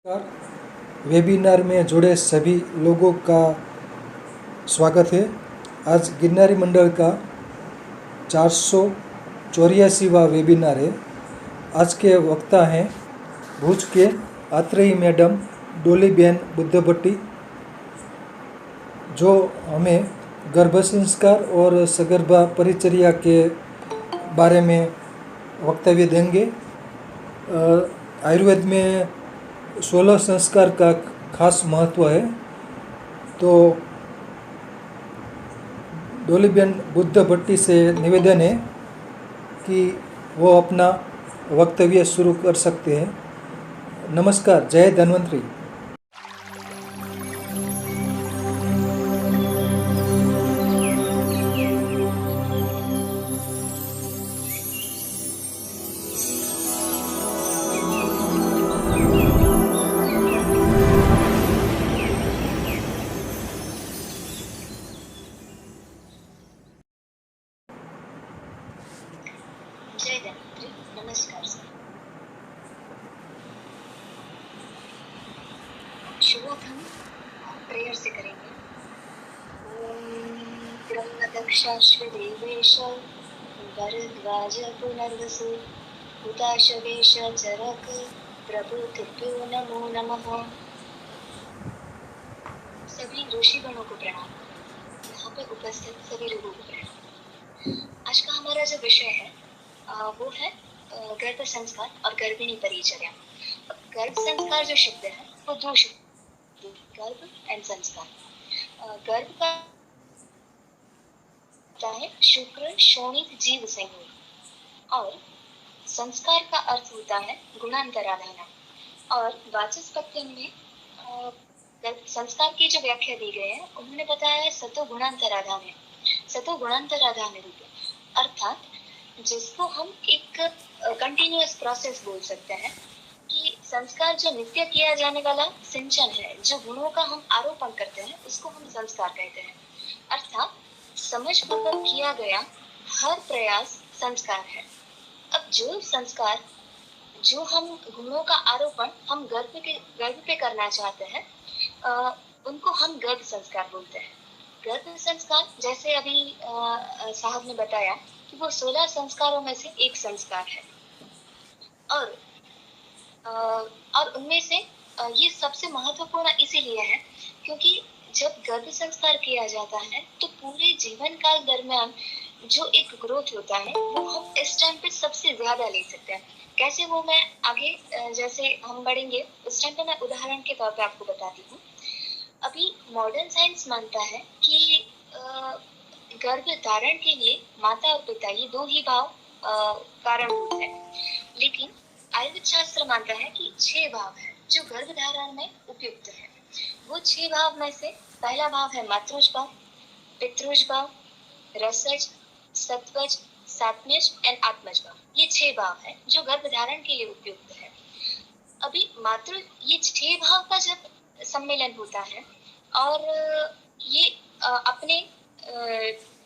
Webinar में जुड़े सभी लोगों का स्वागत है। आज गिरनारी मंडल का 484वां वेबिनार है। आज के वक्ता हैं भुज के आत्रेयी मैडम डोलीबेन बुद्धभट्टी, जो हमें गर्भ संस्कार और सगर्भा परिचर्या के बारे में वक्तव्य देंगे। आयुर्वेद में 16 संस्कार का खास महत्व है। तो डोलीबेन बुद्धभट्टी से निवेदन है कि वो अपना वक्तव्य शुरू कर सकते हैं। नमस्कार। जय धन्वंतरी। जय धन्वंतरी। नमस्कार सर। शुरुआत हम प्रेयर से करेंगे। ओम ब्रह्मदक्षाश्वदेवेश भरद्वाज पुनर्वसु हुताशवेश चरक प्रभुतिभ्यो नमो नमः। सभी ऋषिगणों को प्रणाम। यहाँ पे उपस्थित सभी लोगों को प्रणाम। आज का हमारा जो विषय है वो है गर्भ संस्कार और गर्भिणी परिचर्या। गर्भ संस्कार जो शब्द है वो दो शब्द, गर्भ एंड संस्कार। गर्भ का है शुक्र शोणित जीव संयोग और संस्कार का अर्थ होता है गुणांतराधान। और वाचस्पति में संस्कार की जो व्याख्या दी गई है उन्होंने बताया है सतो गुणांतराधान है, सतो गुणांतराधान रूप, अर्थात जिसको हम एक कंटिन्यूअस प्रोसेस बोल सकते हैं कि संस्कार जो नित्य किया जाने वाला सिंचन है, जो गुणों का हम आरोपण करते हैं उसको हम संस्कार कहते हैं। अर्थात समझपूर्वक किया गया हर प्रयास संस्कार है। अब जो संस्कार, जो हम गुणों का आरोपण हम गर्भ पे करना चाहते हैं उनको हम गर्भ संस्कार बोलते हैं। गर्भ संस्कार जैसे अभी साहब ने बताया कि वो 16 संस्कारों में से एक संस्कार है और उनमें से ये सबसे महत्वपूर्ण इसीलिए है क्योंकि जब गर्भ संस्कार किया जाता है तो पूरे जीवन काल दरमियान जो एक ग्रोथ होता है वो हम इस टाइम पे सबसे ज्यादा ले सकते हैं। कैसे, वो मैं आगे जैसे हम बढ़ेंगे उस टाइम पे मैं उदाहरण के तौर पे आपको बताती हूँ। अभी मॉडर्न साइंस मानता है कि गर्भ धारण के लिए माता और पिता ये दो ही भाव कारणभूत है, लेकिन आयुर्वेद शास्त्र मानता है कि 6 भाव है जो गर्भ धारण में उपयुक्त है। वो 6 भाव में से पहला भाव है मातृज भाव, पितृज भाव, रसज, सत्वज, सात्मज एंड आत्मज भाव। ये 6 भाव है जो गर्भ धारण के लिए उपयुक्त है। अभी ये 6 भाव का जब सम्मेलन होता है और ये अपने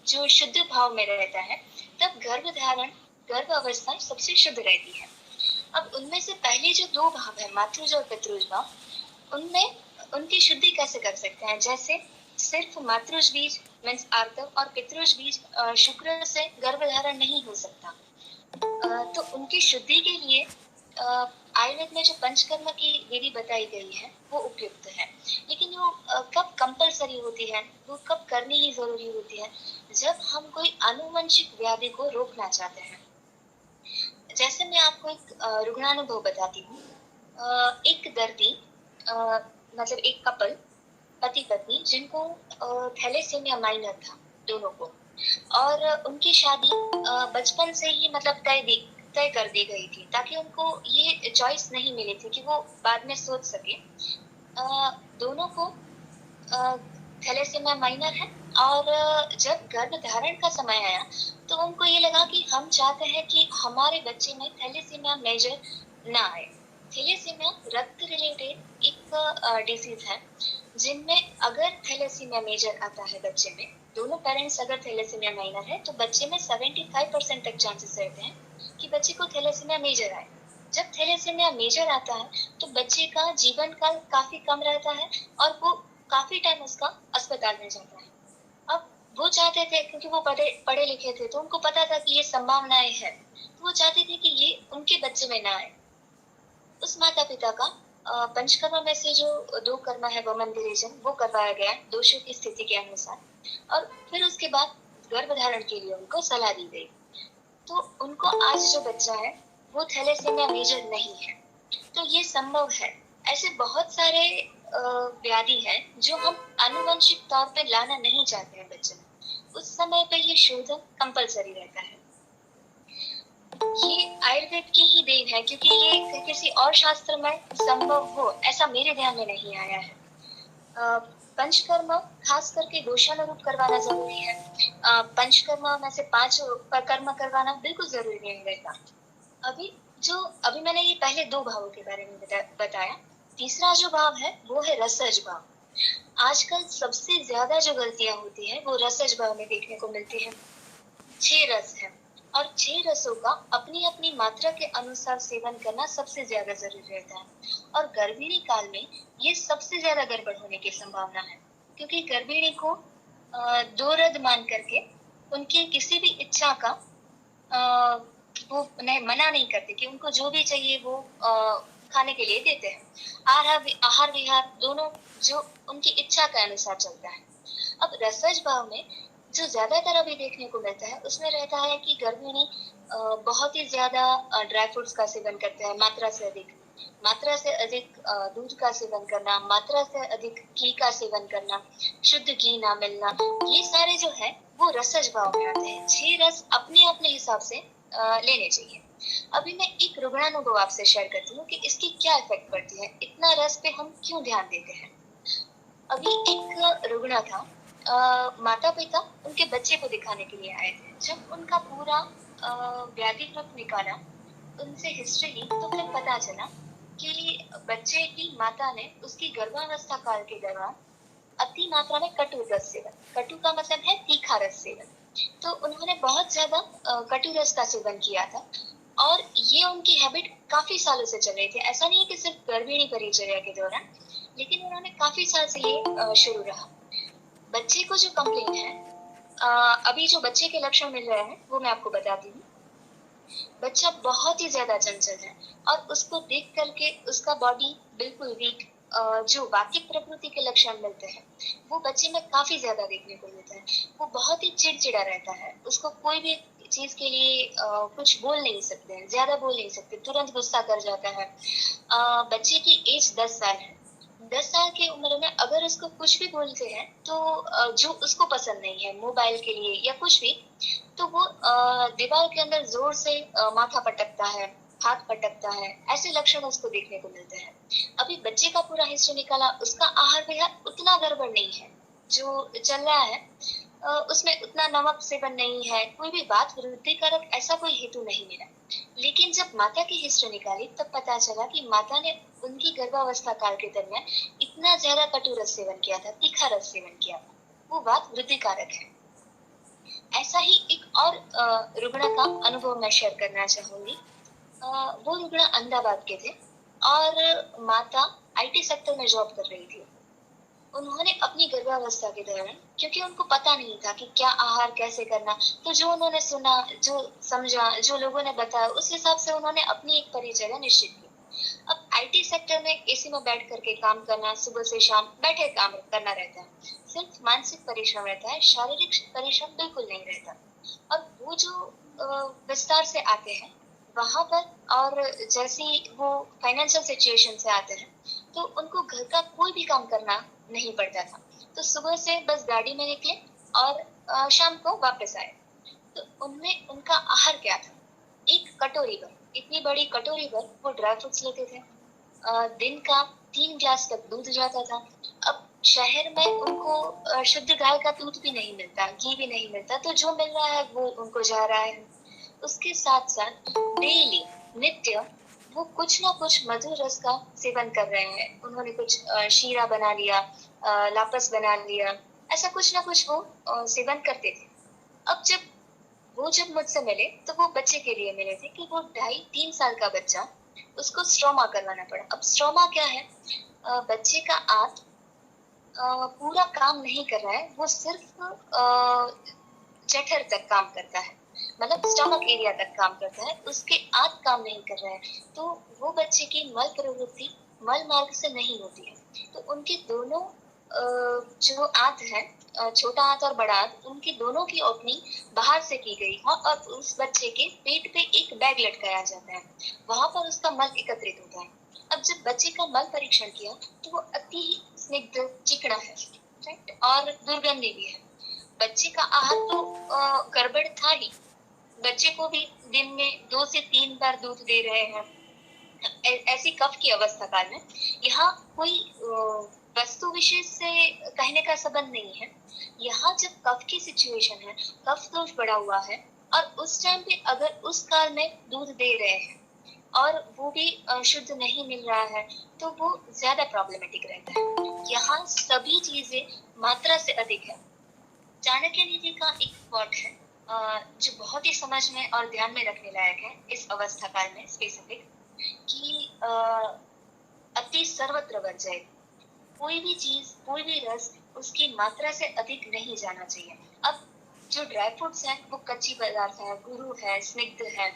जो शुद्ध भाव में रहता है तब गर्भ अवस्था सबसे शुद्ध रहती है। अब उनमें से पहले जो 2 भाव है मातृज और पितृज भाव, उनमें उनकी शुद्धि कैसे कर सकते हैं? जैसे सिर्फ मातृज बीज मीन्स आर्तव और पितृज बीज शुक्र से गर्भ धारण नहीं हो सकता। तो उनकी शुद्धि के लिए आयुर्वेद में जो पंचकर्म की विधि बताई गई है वो उपयुक्त है। लेकिन वो कब कंपलसरी होती है, वो कब करनी ही जरूरी होती है? जब हम कोई आनुवंशिक व्याधि को रोकना चाहते हैं। जैसे मैं आपको एक रुग्णानुभव बताती हूँ। एक दर्दी मतलब एक कपल, पति पत्नी, जिनको थैलेसीमिया माइनर था दोनों को, और उनकी शादी बचपन से ही मतलब तय कर दी गई थी ताकि उनको ये चॉइस नहीं मिली थी कि वो बाद में सोच सके। दोनों को थैलेसीमिया माइनर है और जब गर्भ धारण का समय आया तो उनको ये लगा कि हम चाहते हैं कि हमारे बच्चे में थैलेसीमिया मेजर ना आए। थैलेसीमिया रक्त रिलेटेड एक डिसीज है जिनमें अगर थैलेसीमिया मेजर आता है बच्चे में, दोनों पेरेंट्स अगर थैलेसीमिया माइनर है तो बच्चे में 75% तक चांसेस रहते हैं कि बच्चे को थैलेसीमिया मेजर आए। जब थैलेसीमिया मेजर आता है तो बच्चे का जीवन काल काफी कम रहता है और वो काफी टाइम उसका अस्पताल में जाता है। अब वो चाहते थे, क्योंकि वो पढ़े पढ़े लिखे थे, तो उनको पता था कि ये संभावनाएं हैं, तो वो चाहते थे कि ये उनके बच्चे में ना आए। उस माता पिता का पंचकर्मा में से जो 2 कर्म है वमन विरेचन, वो करवाया गया दोषों की स्थिति के अनुसार, और फिर उसके बाद गर्भधारण के लिए उनको सलाह दी गई। तो उनको आज जो बच्चा है वो थैलेसीमिया मेजर नहीं है। तो ये संभव है। ऐसे बहुत सारे व्याधि है जो हम आनुवंशिक तौर पे लाना नहीं चाहते हैं बच्चे में, उस समय पे ये शोधन कंपलसरी रहता है। ये आयुर्वेद की ही देन है, क्योंकि ये किसी और शास्त्र में संभव हो ऐसा मेरे ध्यान में नहीं आया है। पंचकर्म खास करके दोषानुरूप करवाना जरूरी है। पंचकर्म में से 5 कर्म करवाना बिल्कुल जरूरी नहीं रहता। अभी मैंने ये पहले 2 भावों के बारे में बताया। तीसरा जो भाव है वो है रसज भाव। आजकल सबसे ज्यादा जो गलतियां होती है वो रसज भाव में देखने को मिलती है। 6 रस है और 6 रसों का अपनी अपनी मात्रा के अनुसार सेवन करना सबसे ज्यादा जरूरी रहता है। और गर्भिणी काल में ये सबसे ज्यादा गड़बड़ होने की संभावना है, क्योंकि गर्भिणी को 2 रद मान करके उनकी किसी भी इच्छा का वो मना नहीं करते कि उनको जो भी चाहिए वो खाने के लिए देते हैं। आहार विहार दोनों जो उनकी इच्छा के अनुसार चलता है। अब रसज भाव में जो ज्यादातर अभी देखने को मिलता है उसमें रहता है कि गर्भिणी बहुत ही ज्यादा ड्राई फ्रूट्स का सेवन करते हैं, मात्रा से अधिक दूध का सेवन करना, मात्रा से अधिक घी का सेवन करना, शुद्ध घी ना मिलना, ये सारे जो है वो रसज भाव में आते हैं। 6 रस अपने अपने हिसाब से लेने चाहिए। अभी मैं एक रुग्णानुभव आपसे शेयर करती हूँ कि इसकी क्या इफेक्ट पड़ती है, इतना रस पे हम क्यों ध्यान देते हैं। अभी एक रुग्ण था, माता पिता उनके बच्चे को दिखाने के लिए आए थे। जब उनका पूरा व्याधि ग्रुप निकाला, उनसे हिस्ट्री ली, तो फिर पता चला कि बच्चे की माता ने उसकी गर्भावस्था काल के दौरान अति मात्रा में कटु रस सेवन, कटु का मतलब है तीखा रस सेवन, तो उन्होंने बहुत ज्यादा कटु रस का सेवन किया था और ये उनकी हैबिट काफी सालों से चल रही थी। ऐसा नहीं है कि सिर्फ गर्भिणी परिचर्या के दौरान, लेकिन उन्होंने काफी साल से ये शुरू रहा। बच्चे को जो कंप्लेन है, अभी जो बच्चे के लक्षण मिल रहे हैं वो मैं आपको बताती हूँ। बच्चा बहुत ही ज्यादा चंचल है और उसको देख करके उसका बॉडी बिल्कुल वीक, जो वाकिक प्रकृति के लक्षण मिलते हैं वो बच्चे में काफी ज्यादा देखने को मिलता है। वो बहुत ही चिड़चिड़ा रहता है, उसको कोई भी चीज के लिए कुछ बोल नहीं सकते हैं, ज्यादा बोल नहीं सकते, तुरंत गुस्सा कर जाता है। बच्चे की एज 10 साल है। 10 साल की उम्र में अगर उसको कुछ भी बोलते हैं तो जो उसको पसंद नहीं है, मोबाइल के लिए या कुछ भी, तो वो दीवार के अंदर जोर से माथा पटकता है, हाथ पटकता है। ऐसे लक्षण उसको देखने को मिलते हैं। अभी बच्चे का पूरा हिस्ट्री निकाला, उसका आहार विहार उतना गड़बड़ नहीं है, जो चल रहा है उसमें उतना नमक सेवन नहीं है, कोई भी बात वृद्धिकारक ऐसा कोई हेतु नहीं मिला। लेकिन जब माता की हिस्ट्री निकाली तब पता चला कि माता ने उनकी गर्भावस्था काल के दरमियान इतना ज्यादा कटु रस सेवन किया था, तीखा रस सेवन किया था, वो बात वृद्धिकारक है। ऐसा ही एक और रुग्ण का अनुभव मैं शेयर करना चाहूंगी। वो रुग्ण अहमदाबाद के थे और माता आईटी सेक्टर में जॉब कर रही थी। उन्होंने अपनी गर्भावस्था के दौरान, क्योंकि उनको पता नहीं था कि क्या आहार कैसे करना, तो जो उन्होंने सुना, जो समझा, जो लोगों ने बताया, उस हिसाब से उन्होंने अपनी एक परिचर्या निश्चित की। अब आईटी सेक्टर में एसी में बैठ करके काम करना, सुबह से शाम बैठे काम करना रहता है, सिर्फ मानसिक परिश्रम रहता है, शारीरिक परिश्रम बिल्कुल नहीं रहता। और वो जो विस्तार से आते हैं वहां पर, और जैसी वो फाइनेंशियल सिचुएशन से आते हैं, तो उनको घर का कोई भी काम करना नहीं पड़ता था। तो सुबह से बस गाड़ी में निकले और शाम को वापस आए। तो उनमें उनका आहार क्या था? एक कटोरी भर, इतनी बड़ी कटोरी भर वो ड्राई फ्रूट्स लेते थे। दिन का 3 ग्लास तक दूध जाता था। अब शहर में उनको शुद्ध गाय का दूध भी नहीं मिलता, घी भी नहीं मिलता, तो जो मिल रहा है वो उनको जा रहा है। उसके साथ साथ डेली नित्य वो कुछ ना कुछ मधुर रस का सेवन कर रहे हैं। उन्होंने कुछ शीरा बना लिया, लापस बना लिया, ऐसा कुछ ना कुछ वो सेवन करते थे। अब जब मुझसे मिले तो वो बच्चे के लिए मिले थे कि वो 2.5-3 साल का बच्चा उसको स्ट्रोमा करवाना पड़ा। अब स्ट्रोमा क्या है? बच्चे का आंत पूरा काम नहीं कर रहा है, वो सिर्फ जठर तक काम करता है, मतलब स्टमक एरिया तक काम करता है, उसके आंत काम नहीं कर रहा है। तो वो बच्चे की मल प्रवृत्ति मल मार्ग से नहीं होती है। तो उनके दोनों जो आंत है, छोटा आंत और बड़ा आंत, उनकी दोनों की ओपनिंग बाहर से की गई है और उस बच्चे के पेट पे एक बैग लटकाया जाता है, वहां पर उसका मल एकत्रित होता है। अब जब बच्चे का मल परीक्षण किया तो वो अति स्निग्ध चिकना है, राइट, और दुर्गंधी भी है। बच्चे का आहार तो गड़बड़ था ही, बच्चे को भी दिन में 2 से 3 बार दूध दे रहे हैं। ऐसी कफ की अवस्था काल में यहाँ कोई वस्तु विशेष से कहने का संबंध नहीं है। यहाँ जब कफ की सिचुएशन है, कफ दोष बढ़ा हुआ है और उस टाइम पे अगर उस काल में दूध दे रहे हैं और वो भी शुद्ध नहीं मिल रहा है, तो वो ज्यादा प्रॉब्लमेटिक रहता है। यहाँ सभी चीजें मात्रा से अधिक है। चाणक्य नीति का एक कोट है जो बहुत ही समझ में और ध्यान में रखने लायक है इस अवस्था काल में स्पेसिफिक, कि अति सर्वत्र वर्जयेत्। कोई भी चीज, कोई भी रस उसकी मात्रा से अधिक नहीं जाना चाहिए। अब जो ड्राई फ्रूट्स है वो कच्ची पदार्थ है, गुरु है, स्निग्ध है,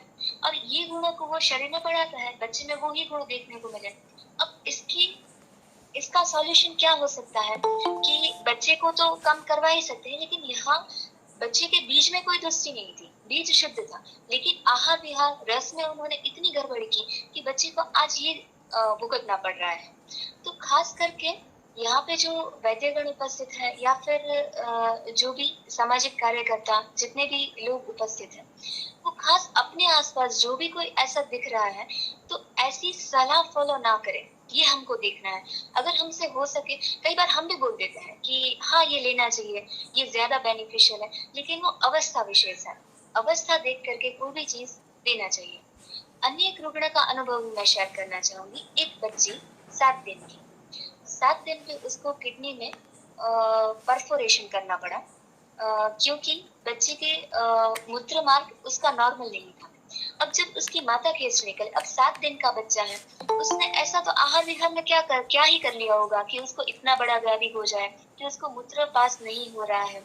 और ये गुणों को वो शरीर में बढ़ाता है, बच्चे में वो ही गुण देखने को मिले। अब इसका सॉल्यूशन क्या हो सकता है कि बच्चे को तो कम करवा ही सकते हैं, लेकिन यहाँ बच्चे के बीज में कोई दुष्टि नहीं थी, बीज शुद्ध था, लेकिन आहार विहार रस में उन्होंने इतनी गड़बड़ी की कि बच्चे को आज ये भुगतना पड़ रहा है। तो खास करके यहाँ पे जो वैद्यगण उपस्थित है या फिर जो भी सामाजिक कार्यकर्ता जितने भी लोग उपस्थित हैं, वो खास अपने आसपास जो भी कोई ऐसा दिख रहा है तो ऐसी सलाह फॉलो ना करें, ये हमको देखना है। अगर हमसे हो सके, कई बार हम भी बोल देते हैं कि हाँ ये लेना चाहिए, ये ज्यादा बेनिफिशियल है, लेकिन वो अवस्था विशेष है, अवस्था देख करके कोई भी चीज देना चाहिए। अन्य एक रुग्ण का अनुभव मैं शेयर करना चाहूंगी। एक बच्ची 7 दिन की, 7 दिन पे उसको किडनी में परफोरेशन करना पड़ा, क्योंकि बच्चे के मूत्र मार्ग उसका नॉर्मल नहीं था। अब जब उसकी माता की हिस्ट्री निकले, अब 7 दिन का बच्चा है, उसने ऐसा तो आहार विहार में क्या ही कर लिया होगा कि उसको इतना बड़ा व्याधि हो जाए कि उसको मूत्र पास नहीं हो रहा है।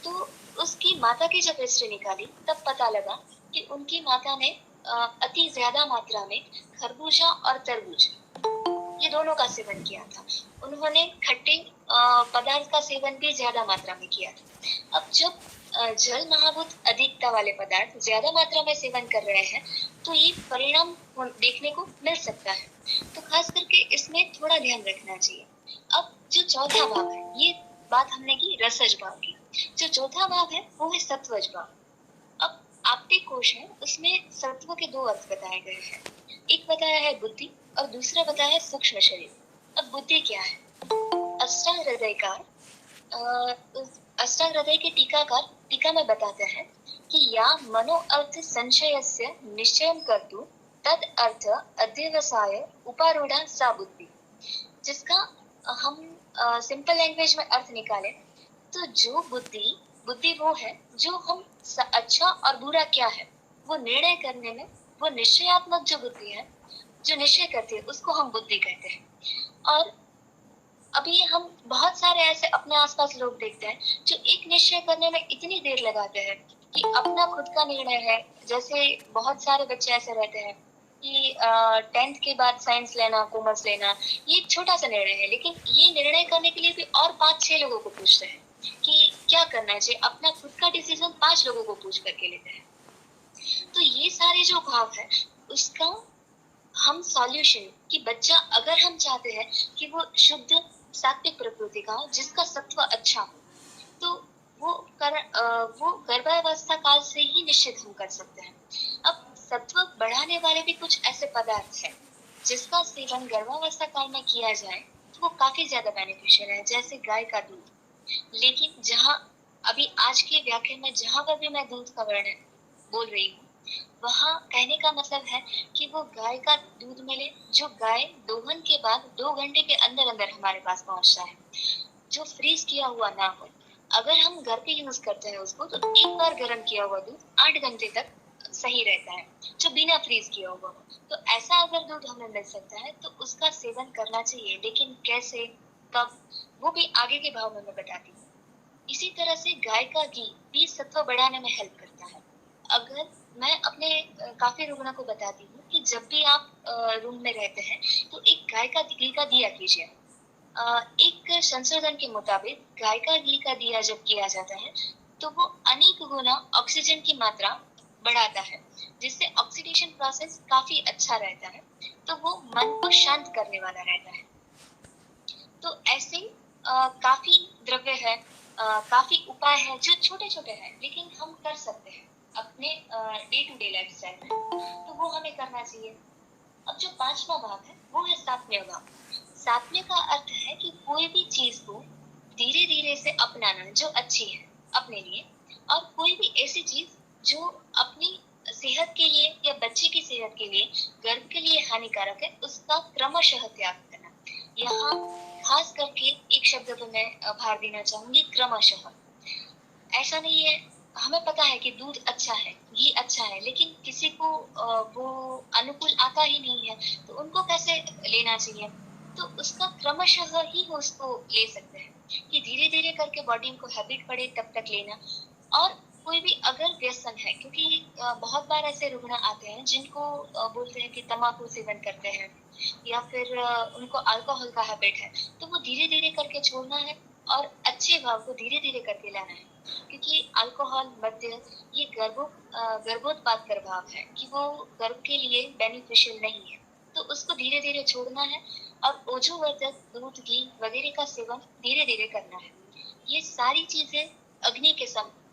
तो उसकी माता की जब हिस्ट्री निकाली तब पता लगा कि उनकी माता ने अति ज्यादा मात्रा में खरबूजा और तरबूज, ये दोनों का सेवन किया था। उन्होंने खट्टे पदार्थ का सेवन भी ज्यादा मात्रा में किया था। अब जब जल महाभूत अधिकता वाले पदार्थ ज्यादा मात्रा में सेवन कर रहे हैं तो ये परिणाम देखने को मिल सकता है। तो खास करके इसमें थोड़ा ध्यान रखना चाहिए। अब जो चौथा भाग है, ये बात हमने की रसज भाग की, जो चौथा भाग है वो है सत्वज भाग। अब आपके कोश है, उसमें सत्व के 2 अर्थ बताए गए हैं। एक बताया है बुद्धि और दूसरा बताया है सूक्ष्म शरीर। अब बुद्धि क्या है? अष्टांग हृदय के टीका में बताते हैं कि या मनो अर्थ संशयस्य निश्चयं कर्तु तद अर्थ अध्यवसाय उपारूढ़ा सा बुद्धि। जिसका हम सिंपल लैंग्वेज में अर्थ निकाले तो जो बुद्धि वो है जो हम अच्छा और बुरा क्या है वो निर्णय करने में, वो निश्चयात्मक जो बुद्धि है जो निश्चय करती है, उसको हम बुद्धि कहते हैं। और अभी हम बहुत सारे ऐसे अपने आसपास लोग देखते हैं जो एक निश्चय करने में इतनी देर लगाते हैं कि अपना खुद का निर्णय है। जैसे बहुत सारे बच्चे ऐसे रहते हैं कि 10th के बाद साइंस लेना, कॉमर्स लेना, ये एक छोटा सा निर्णय है, लेकिन ये निर्णय करने के लिए भी और 5-6 लोगों को पूछते हैं कि क्या करना चाहिए। अपना खुद का डिसीजन 5 लोगों को पूछ करके लेते हैं। तो ये सारे जो भाव है उसका हम सॉल्यूशन, कि बच्चा अगर हम चाहते हैं कि वो शुद्ध सात्विक प्रकृति का हो, जिसका सत्व अच्छा हो, तो वो गर्भावस्था काल से ही निश्चित हम कर सकते हैं। अब सत्व बढ़ाने वाले भी कुछ ऐसे पदार्थ हैं जिसका सेवन गर्भावस्था काल में किया जाए तो वो काफी ज्यादा बेनिफिशियल है, जैसे गाय का दूध। लेकिन जहाँ अभी आज के व्याख्यान में जहां पर भी मैं दूध का वर्णन बोल रही हूँ, वहाँ कहने का मतलब है कि वो गाय का दूध मिले जो गाय दोहन के बाद 2 घंटे के अंदर अंदर हमारे पास पहुंचता है, जो फ्रीज किया हुआ ना हो। अगर हम घर पे यूज करते हैं उसको तो एक बार गर्म किया हुआ दूध 8 घंटे तक सही रहता है, जो बिना फ्रीज किया हुआ हो। तो ऐसा अगर दूध हमें मिल सकता है तो उसका सेवन करना चाहिए, लेकिन कैसे, कब, वो भी आगे के भाव में मैं बताती हूँ। इसी तरह से गाय का घी भी सत्व बढ़ाने में हेल्प करता है। अगर मैं अपने काफी रुग्णों को बताती हूँ कि जब भी आप रूम में रहते हैं तो एक गाय का घी का दिया कीजिए। एक संशोधन के मुताबिक गाय का घी का दिया जब किया जाता है तो वो अनेक गुना ऑक्सीजन की मात्रा बढ़ाता है, जिससे ऑक्सीडेशन प्रोसेस काफी अच्छा रहता है। तो वो मन को शांत करने वाला रहता है। तो ऐसे काफी द्रव्य है, काफी उपाय है जो छोटे छोटे हैं लेकिन हम कर सकते हैं अपने day to day lifestyle में, तो वो हमें करना चाहिए। अब जो पांचवा भाव है वो है सात्म्य भाव। सात्म्य का अर्थ है कि कोई भी चीज को धीरे धीरे से अपनाना जो अच्छी है अपने लिए, और कोई भी ऐसी चीज जो अपनी सेहत के लिए या बच्चे की सेहत के लिए, गर्भ के लिए हानिकारक है, उसका क्रमशः त्याग करना। यहाँ खास करके एक शब्द पे मैं भार देना चाहूंगी, क्रमशः। ऐसा नहीं है, हमें पता है कि दूध अच्छा है, घी अच्छा है, लेकिन किसी को वो अनुकूल आता ही नहीं है, तो उनको कैसे लेना चाहिए? तो उसका क्रमशः ही वो उसको ले सकते हैं, कि धीरे धीरे करके बॉडी को हैबिट पड़े तब तक लेना। और कोई भी अगर व्यसन है, क्योंकि बहुत बार ऐसे रुग्ण आते हैं जिनको बोलते हैं कि तम्बाकू सेवन करते हैं या फिर उनको अल्कोहल का हैबिट है, तो वो धीरे धीरे करके छोड़ना है और अच्छे भाव को धीरे धीरे करके लाना है। क्योंकि अल्कोहल, मद्य, ये गर्भोत्पाद प्रभाव है कि वो गर्भ के लिए बेनिफिशियल नहीं है, तो उसको धीरे धीरे छोड़ना है और ओजोवर्धक दूध, घी वगैरह का सेवन धीरे धीरे करना है। ये सारी चीजें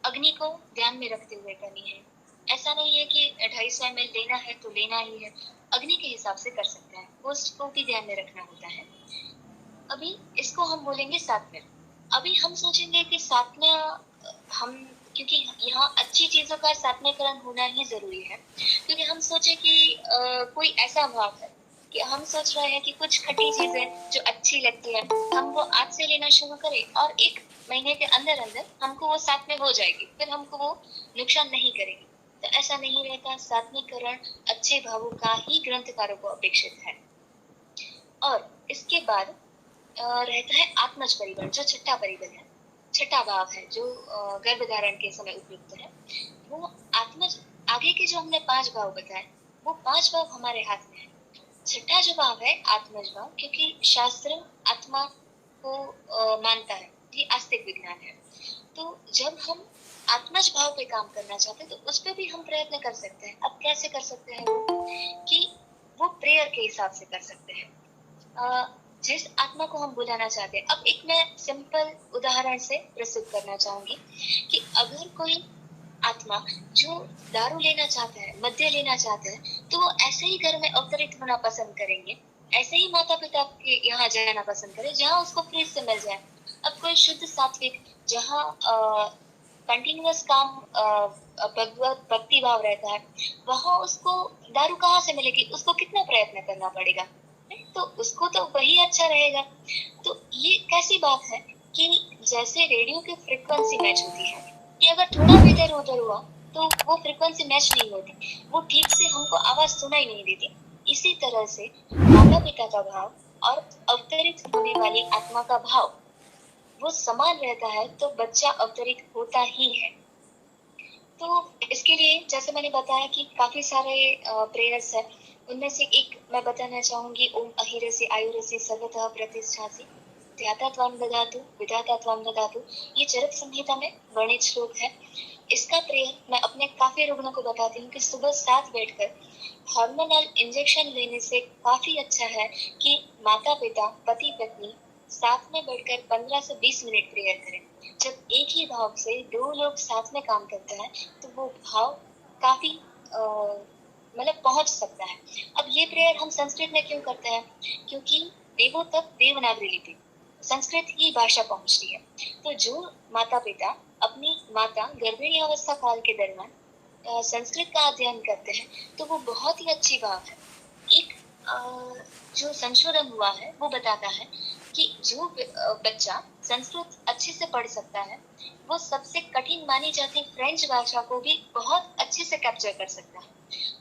अग्नि को ध्यान में रखते हुए करनी है। ऐसा नहीं है कि 250 ml लेना है तो लेना ही है, अग्नि के हिसाब से कर सकते हैं, कोस्ट को भी ध्यान में रखना होता है। अभी इसको हम बोलेंगे सात्म्य। अभी हम सोचेंगे कि सात्म्य हम, क्योंकि यहाँ अच्छी चीजों का सात्म्यकरण होना ही जरूरी है, क्योंकि हम सोचे कि कोई ऐसा भाव है कि हम सोच रहे हैं कि कुछ खट्टी चीजें जो अच्छी लगती है हम वो आज से लेना शुरू करें और 1 महीने के अंदर अंदर हमको वो सात्म्य हो जाएगी, फिर हमको वो नुकसान नहीं करेगी। तो ऐसा नहीं रहता, सात्म्यकरण अच्छे भावों का ही ग्रंथकारों को अपेक्षित है। और इसके बाद रहता है आत्मज परिबल, जो छठा परिबल है, छठा भाव है, जो गर्भधारण के समय उपयुक्त है। वो आत्मज, आगे के जो हमने 5 भाव बताए वो 5 भाव हमारे हाथ में है। छठा जो भाव है आत्मज भाव, क्योंकि शास्त्र आत्मा को मानता है, ये आस्तिक विज्ञान है। तो जब हम आत्मज भाव पे काम करना चाहते हैं तो उस पे भी हम प्रयत्न कर सकते हैं। अब कैसे कर सकते हैं वो, कि वो प्रेयर के हिसाब से कर सकते हैं। जिस आत्मा को हम बुलाना चाहते हैं, अब एक मैं सिंपल उदाहरण से प्रस्तुत करना चाहूंगी कि अगर कोई आत्मा जो दारू लेना चाहता है, मद्य लेना चाहता है, तो वो ऐसे ही घर में अवतरित होना पसंद करेंगे, ऐसे ही माता पिता के यहाँ जाना पसंद करे जहाँ उसको फ्रीज से मिल जाए। अब कोई शुद्ध सात्विक जहाँ कंटिन्यूअस काम भगवत भक्ति भाव रहता है, वहां उसको दारू कहाँ से मिलेगी, उसको कितना प्रयत्न करना पड़ेगा, तो उसको तो वही अच्छा रहेगा। तो ये कैसी बात है कि जैसे रेडियो की फ्रीक्वेंसी मैच होती है, कि अगर थोड़ा भी इधर उधर हुआ तो वो फ्रीक्वेंसी मैच नहीं होती, वो ठीक से हमको आवाज सुनाई नहीं देती। इसी तरह से माता पिता का भाव और अवतरित होने वाली आत्मा का भाव वो समान रहता है, तो बच्चा अवतरित होता ही है। तो इसके लिए जैसे मैंने बताया कि काफी सारे प्रेयर्स है, उनमें से एक मैं बताना चाहूंगी, ओम अहिरसि आयुरसि सर्वतः प्रतिष्ठासि ध्याता त्वां ददातु विधाता त्वां ददातु। ये चरक संहिता में वर्णित श्लोक है। इसका प्रेयर मैं अपने काफी रुग्णों को बताती हूँ कि सुबह साथ बैठकर हार्मोनल इंजेक्शन लेने से काफी अच्छा है कि माता पिता, पति पत्नी साथ में बैठकर 15 से 20 मिनट प्रेयर करें। जब एक ही भाव से 2 लोग साथ में काम करते हैं तो वो भाव काफी मतलब पहुंच सकता है। अब ये प्रेयर हम संस्कृत में क्यों करते हैं, क्योंकि देवों तक देवनागरी लिपि, संस्कृत ही भाषा पहुंचती है। तो जो माता पिता अपनी माता गर्भिणी अवस्था काल के दरमियान संस्कृत का अध्ययन करते हैं तो वो बहुत ही अच्छी बात है। एक जो संशोधन हुआ है वो बताता है कि जो बच्चा संस्कृत अच्छे से पढ़ सकता है, वो सबसे कठिन मानी जाती फ्रेंच भाषा को भी बहुत अच्छे से कैप्चर कर सकता है।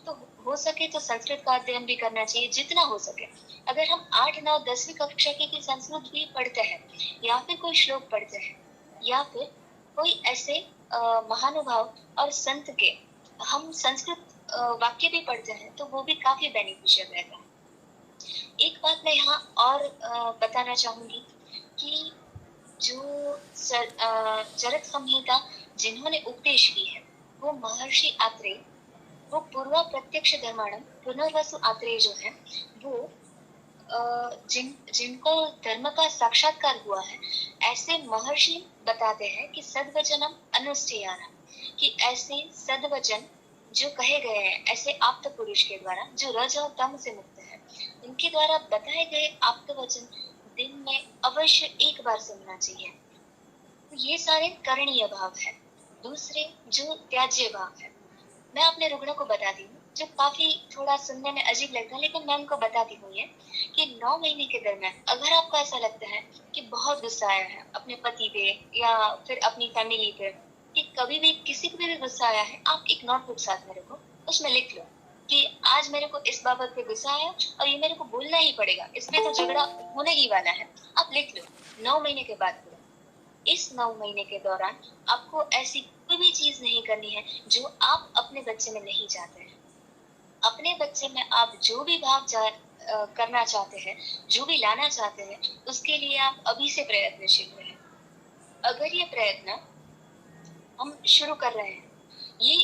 तो हो सके तो संस्कृत का अध्ययन भी करना चाहिए जितना हो सके। अगर हम 8, 9, 10वीं कक्षा की संस्कृत भी पढ़ते हैं या फिर कोई श्लोक पढ़ते हैं या फिर कोई ऐसे महानुभाव और संत के हम संस्कृत वाक्य भी पढ़ते हैं तो वो भी काफी बेनिफिशियल रहता है। एक बात मैं यहाँ और बताना चाहूंगी कि जो चरक संहिता जिन्होंने उपदेश की है वो महर्षि आत्रेय, वो पूर्वा प्रत्यक्ष धर्माणम पुनर्वसु आत्रेय जो है वो जिनको धर्म का साक्षात्कार हुआ है ऐसे महर्षि बताते हैं कि सद्वचनम अनुष्ठेयाना, कि ऐसे सद्वचन जो कहे गए हैं ऐसे आप्त पुरुष के द्वारा जो रज और तम से मुक्त है, उनके द्वारा बताए गए आप्त वचन दिन में अवश्य एक बार सुनना चाहिए। तो ये सारे करणीय भाव है। दूसरे जो त्याज्य भाव है, मैं अपने रुग्णों को बताती हूँ जो काफी थोड़ा सुनने में अजीब लगता है, लेकिन मैं उनको बताती हूँ ये कि 9 महीने के दरमियान अगर आपको ऐसा लगता है कि बहुत गुस्सा आया है अपने पति पे या फिर अपनी फैमिली पे, कि कभी भी किसी को भी गुस्सा आया है, आप एक नोटबुक साथ में रखो, उसमें लिख लो कि आज मेरे को इस बाबत पे गुस्सा आया और ये मेरे को बोलना ही पड़ेगा, इसमें तो झगड़ा होने ही वाला है। आप लिख लो 9 महीने के बाद। इस 9 महीने के दौरान आपको ऐसी कोई भी चीज नहीं करनी है जो आप अपने बच्चे में नहीं चाहते हैं। अपने बच्चे में आप जो भी करना चाहते हैं, जो भी लाना चाहते हैं, उसके लिए आप अभी से प्रयत्नशील रहें। अगर ये प्रयत्न हम शुरू कर रहे हैं, ये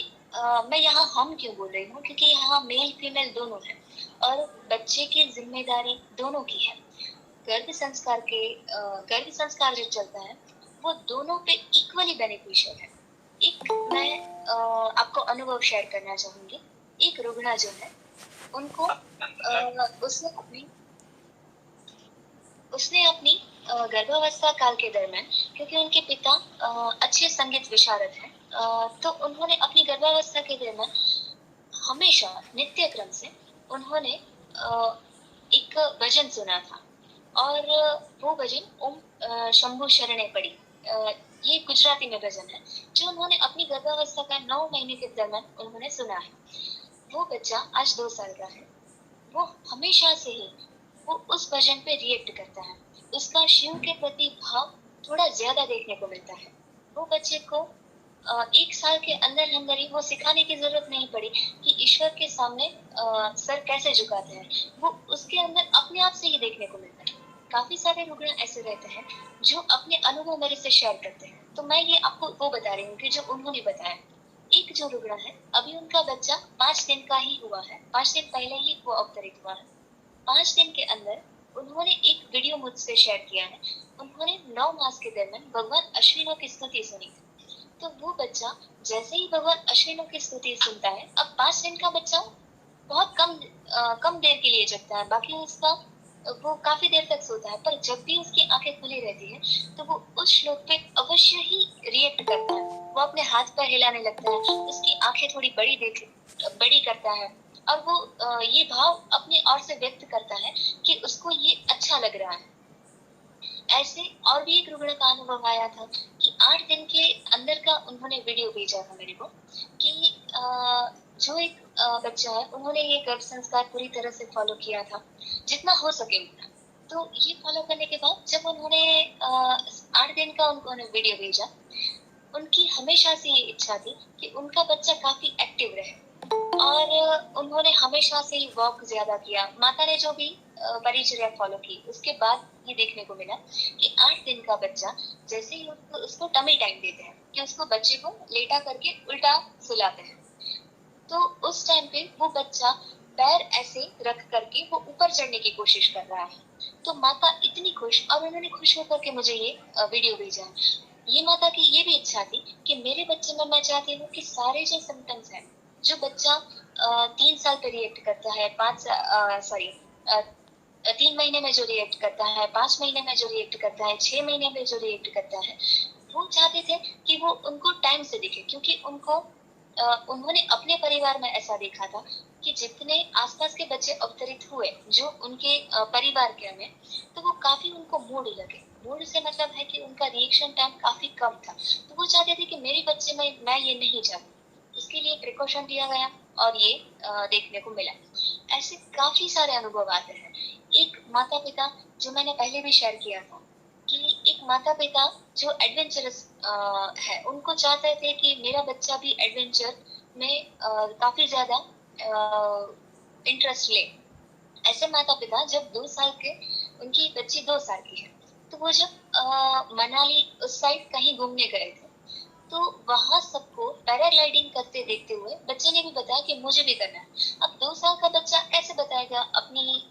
मैं यहाँ हम क्यों बोल रही हूँ, क्योंकि यहाँ मेल फीमेल दोनों है और बच्चे की जिम्मेदारी दोनों की है। गर्भ संस्कार जो चलता है वो दोनों पे इक्वली बेनिफिशियल है। एक मैं आपको अनुभव शेयर करना चाहूंगी। एक रुग्णा जो है उनको उसने अपनी गर्भावस्था काल के दरमियान, क्योंकि उनके पिता अच्छे संगीत विशारद हैं, तो उन्होंने अपनी गर्भावस्था के दरमियान हमेशा नित्य क्रम से उन्होंने एक भजन सुना था और वो भजन ओम शंभु शरणे पड़ी, ये गुजराती में भजन है जो उन्होंने अपनी गर्भावस्था का 9 महीने के दरमियान उन्होंने सुना है। वो बच्चा आज 2 साल का है, वो हमेशा से ही वो उस भजन पे रिएक्ट करता है, उसका शिव के प्रति भाव थोड़ा ज्यादा देखने को मिलता है। वो बच्चे को 1 साल के अंदर ही वो सिखाने की जरूरत नहीं पड़ी कि ईश्वर के सामने सर कैसे झुकाते हैं, वो उसके अंदर अपने आप से ही देखने को मिलता है। काफी सारे रुग्ण ऐसे रहते हैं जो अपने अनुभव मेरे से शेयर करते हैं, तो मैं ये आपको वो बता रही हूँ कि जो उन्होंने बताया। एक जो रुग्ण है अभी उनका बच्चा 5 दिन का ही हुआ है, 5 दिन पहले ही वो अवतरित हुआ है। 5 दिन के अंदर उन्होंने एक वीडियो मुझसे शेयर किया है। उन्होंने 9 मास के दरमियान भगवान अश्विनों की स्तुति सुनी थी। तो वो बच्चा जैसे ही भगवान अश्विनों की स्तुति सुनता है, अब 5 दिन का बच्चा बहुत कम देर के लिए जगता है, बाकी उसका वो काफी देर तक सोता है, पर जब भी उसकी आंखें खुली रहती है तो वो उस श्लोक पे अवश्य ही रिएक्ट करता है। वो अपने हाथ पैर हिलाने लगता है, उसकी आंखें थोड़ी बड़ी करता है और वो ये भाव अपने ओर से व्यक्त करता है कि उसको ये अच्छा लग रहा है। ऐसे और भी एक रुग्ण का अनुभव आया था कि 8 दिन के अंदर का उन्होंने वीडियो भेजा था मेरे को कि जो एक बच्चा है, उन्होंने ये गर्भ संस्कार पूरी तरह से फॉलो किया था जितना हो सके उतना। तो ये फॉलो करने के बाद जब उन्होंने 8 दिन का उन्होंने वीडियो भेजा, उनकी हमेशा से ये इच्छा थी कि उनका बच्चा काफी एक्टिव रहे और उन्होंने हमेशा से ही वॉक ज्यादा किया। माता ने जो भी परिचर्या फॉलो की, उसके बाद ये देखने को मिला कि 8 दिन का बच्चा जैसे ही उसको टमी टाइम देते हैं कि उसको बच्चे को लेटा करके उल्टा सुलाते हैं, तो उस टाइम पे वो बच्चा पैर ऐसे रख करके वो ऊपर चढ़ने की कोशिश कर रहा है। तो माता इतनी खुश, और उन्होंने खुश होकर के मुझे ये वीडियो भेजा। ये माता की ये भी इच्छा थी कि मेरे बच्चे में मैं चाहती हूँ कि सारे जो सिम्टम्स हैं, जो बच्चा 3 साल पे रिएक्ट करता है, 3 महीने में जो रिएक्ट करता है, 5 महीने में जो रिएक्ट करता है, 6 महीने में जो रिएक्ट करता है, वो चाहते थे कि वो उनको टाइम से दिखे, क्योंकि उन्होंने अपने परिवार में ऐसा देखा था कि जितने आसपास के बच्चे अवतरित हुए जो उनके परिवार के में, तो वो काफी उनको मूड लगे। मूड से मतलब है कि उनका रिएक्शन टाइम काफी कम था, तो वो चाहते थे कि मेरे बच्चे में मैं ये नहीं चाहती। उसके लिए प्रिकॉशन दिया गया और ये देखने को मिला। ऐसे काफी सारे अनुभव आते हैं। एक माता पिता, जो मैंने पहले भी शेयर किया था, कि एक माता पिता जो एडवेंचरस है, उनको चाहते थे कि मेरा बच्चा भी एडवेंचर में काफी ज्यादा इंटरेस्ट ले। ऐसे माता पिता जब 2 साल के, उनकी बच्ची 2 साल की है, तो वो जब मनाली उस साइड कहीं घूमने गए थे, तो वहां सबको पैराग्लाइडिंग करते देखते हुए बच्चे ने भी बताया कि मुझे भी करना है। अब 2 साल का बच्चा कैसे बताएगा अपनी,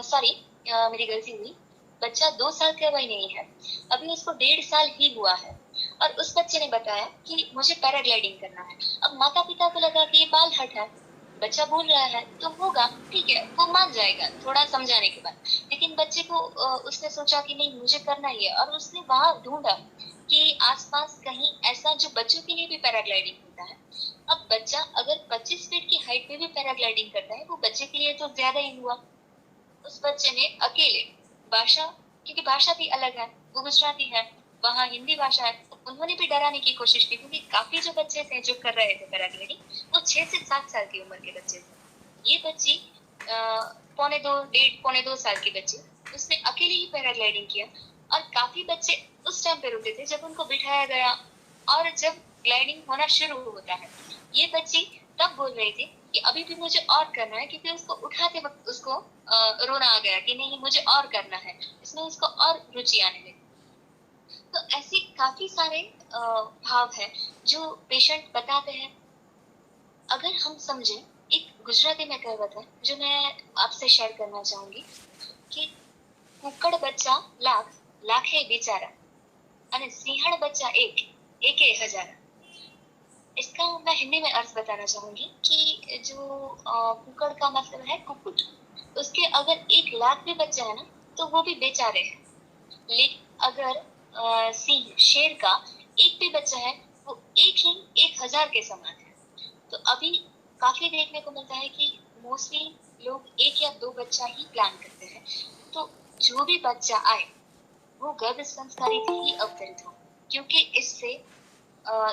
सॉरी, मेरी गलती हुई, बच्चा 2 साल का वही नहीं है, अभी उसको 1.5 साल ही हुआ है, और उस बच्चे ने बताया कि मुझे पैराग्लाइडिंग करना है। अब माता पिता को लगा कि ये बाल हट है, बच्चा बोल रहा है तो होगा, ठीक है, वो मान जाएगा थोड़ा समझाने के बाद। लेकिन बच्चे को उसने सोचा कि नहीं, मुझे करना ही है, और उसने वहां ढूंढा कि आसपास कहीं ऐसा जो बच्चों के लिए भी पैराग्लाइडिंग होता है। अब बच्चा अगर 25 फीट की हाइट पे भी पैराग्लाइडिंग करता है, वो बच्चे के लिए तो ज्यादा ही हुआ। उस बच्चे ने अकेले भाषा, क्योंकि भाषा भी अलग है, वो गुजराती है, वहाँ हिंदी भाषा है, उन्होंने भी डराने की कोशिश की, क्योंकि काफी जो बच्चे थे जो कर रहे थे पैराग्लाइडिंग, वो 6 से 7 साल की उम्र के बच्चे थे। ये बच्ची पौने दो साल की बच्ची, उसने अकेले ही पैराग्लाइडिंग किया। और काफी बच्चे उस टाइम पे रुके थे जब उनको बिठाया गया, और जब ग्लाइडिंग होना शुरू होता है, ये बच्ची तब बोल रही थी कि अभी भी मुझे और करना है, क्योंकि उसको उठाते वक्त उसको रोना आ गया कि नहीं, मुझे और करना है, इसमें उसको और रुचि आने लगी। तो ऐसे काफी सारे भाव है जो पेशेंट बताते हैं। अगर हम समझे, एक गुजराती में कहावत है जो मैं आपसे शेयर करना चाहूंगी कि कुकड़ बच्चा लाख, लाखे बेचारा, અને सिंहण बच्चा एक, एके हजारा। इसका मैं हिंदी में अर्थ बताना चाहूंगी कि जो कुकड़ का मतलब है कुकुट, उसके अगर 1 लाख भी बच्चा है ना, तो वो भी बेचारे हैं। लेकिन अगर सिंह, शेर का एक भी बच्चा है, वो एक ही 1,000 के समान है। तो अभी काफी देखने को मिलता है कि मोस्टली लोग 1 या 2 बच्चा ही प्लान करते हैं। तो जो भी बच्चा आए, वो गर्भ संस्कारित ही अवतरित हो, क्योंकि इससे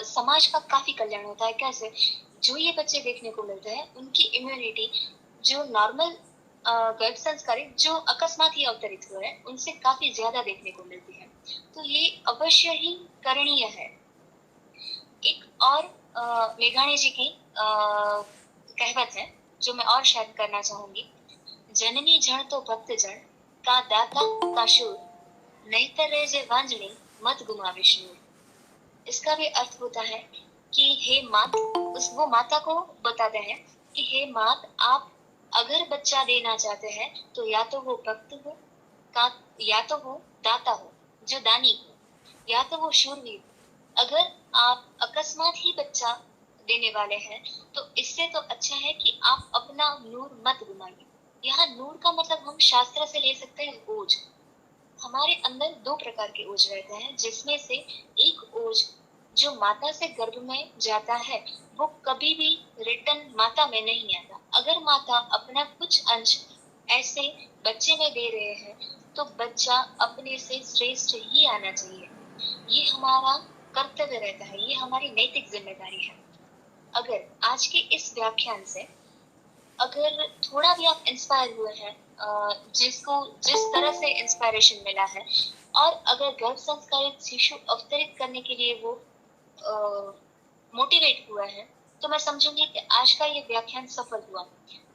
समाज का काफी कल्याण होता है। कैसे? जो ये बच्चे देखने को मिलते हैं, उनकी इम्यूनिटी जो नॉर्मल गर्भ संस्कारित जो अकस्मात ही अवतरित हुए हैं, उनसे काफी ज्यादा देखने को मिलती है। तो ये अवश्य ही करणीय है। एक और मेघाणी जी की कहावत है जो मैं और शेयर करना चाहूंगी। जननी जन तो भक्त जन, का दाता का शूर, नहीं तर रह जे वांजनी, मत गुमा विष्णु। इसका भी अर्थ होता है कि हे मात, वो माता को बताते हैं कि हे मात, आप अगर बच्चा देना चाहते हैं तो या तो वो भक्त हो, या तो वो दाता हो जो दानी हो, या तो वो शूरवीर। अगर आप अकस्मात ही बच्चा देने वाले हैं, तो इससे तो अच्छा है कि आप अपना नूर मत गुमाइए। यहाँ नूर का मतलब हम शास्त्र से ले सकते हैं ओज। हमारे अंदर 2 प्रकार के ओज रहते हैं, जिसमें से एक ओज जो माता से गर्भ में जाता है, वो कभी भी रिटर्न माता में नहीं आता। अगर माता अपना कुछ अंश ऐसे बच्चे में दे रहे हैं, तो बच्चा अपने से श्रेष्ठ ही आना चाहिए। ये हमारा कर्तव्य रहता है, ये हमारी नैतिक जिम्मेदारी है। अगर आज के इस व्याख्यान से अगर थोड़ा भी आप इंस्पायर हुए हैं, जिसको जिस तरह से इंस्पायरेशन मिला है, और अगर गर्भ संस्कारित शिशु अवतरित करने के लिए वो मोटिवेट हुआ है, तो मैं समझूंगी कि आज का ये व्याख्यान सफल हुआ,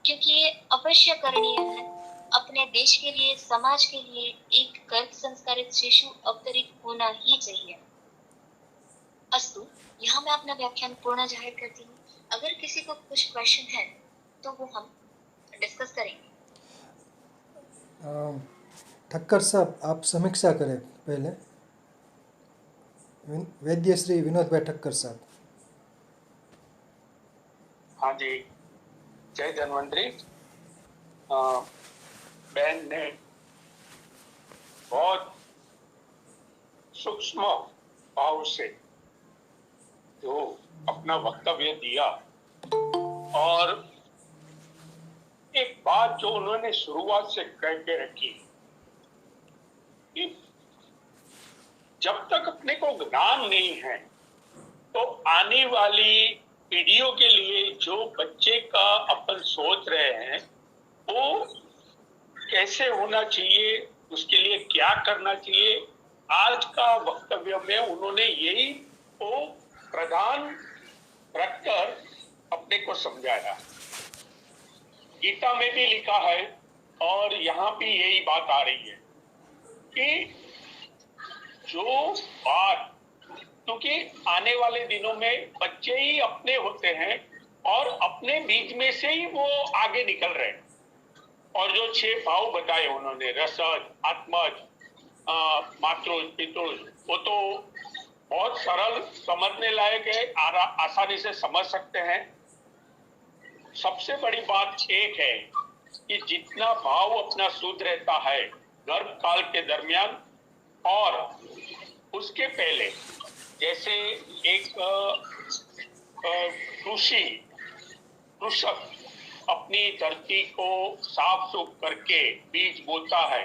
क्योंकि ये अवश्य करणीय है। अपने देश के लिए, समाज के लिए एक गर्भ संस्कारित शिशु अवतरित होना ही चाहिए। अस्तु, यहाँ मैं अपना व्याख्यान पूर्ण जाहिर करती हूँ। अगर किसी को कुछ क्वेश्चन है तो वो हम डिस्कस करेंगे। ठक्कर साहब, आप समीक्षा करें पहले। वैद्य श्री विनोद भाई ठक्कर साहब। हाँ जी, जय धन्वंतरी। बहन ने बहुत सूक्ष्म भाव से जो अपना वक्तव्य दिया, और एक बात जो उन्होंने शुरुआत से कह के रखी जब तक अपने को ज्ञान नहीं है तो आने वाली पीढ़ियों के लिए जो बच्चे का अपन सोच रहे हैं वो कैसे होना चाहिए, उसके लिए क्या करना चाहिए, आज का वक्तव्य में उन्होंने यही को प्रधान रखकर अपने को समझाया। गीता में भी लिखा है और यहाँ भी यही बात आ रही है कि जो बात, क्योंकि आने वाले दिनों में बच्चे ही अपने होते हैं और अपने बीच में से ही वो आगे निकल रहे हैं। और जो 6 भाव बताए उन्होंने, रसद, आत्मज, मातृज, पितृज, वो तो बहुत सरल, समझने लायक है, आसानी से समझ सकते हैं। सबसे बड़ी बात एक है कि जितना भाव अपना शुद्ध रहता है गर्भ काल के दरमियान और उसके पहले, जैसे एक कृषक अपनी धरती को साफ सुफ करके बीज बोता है,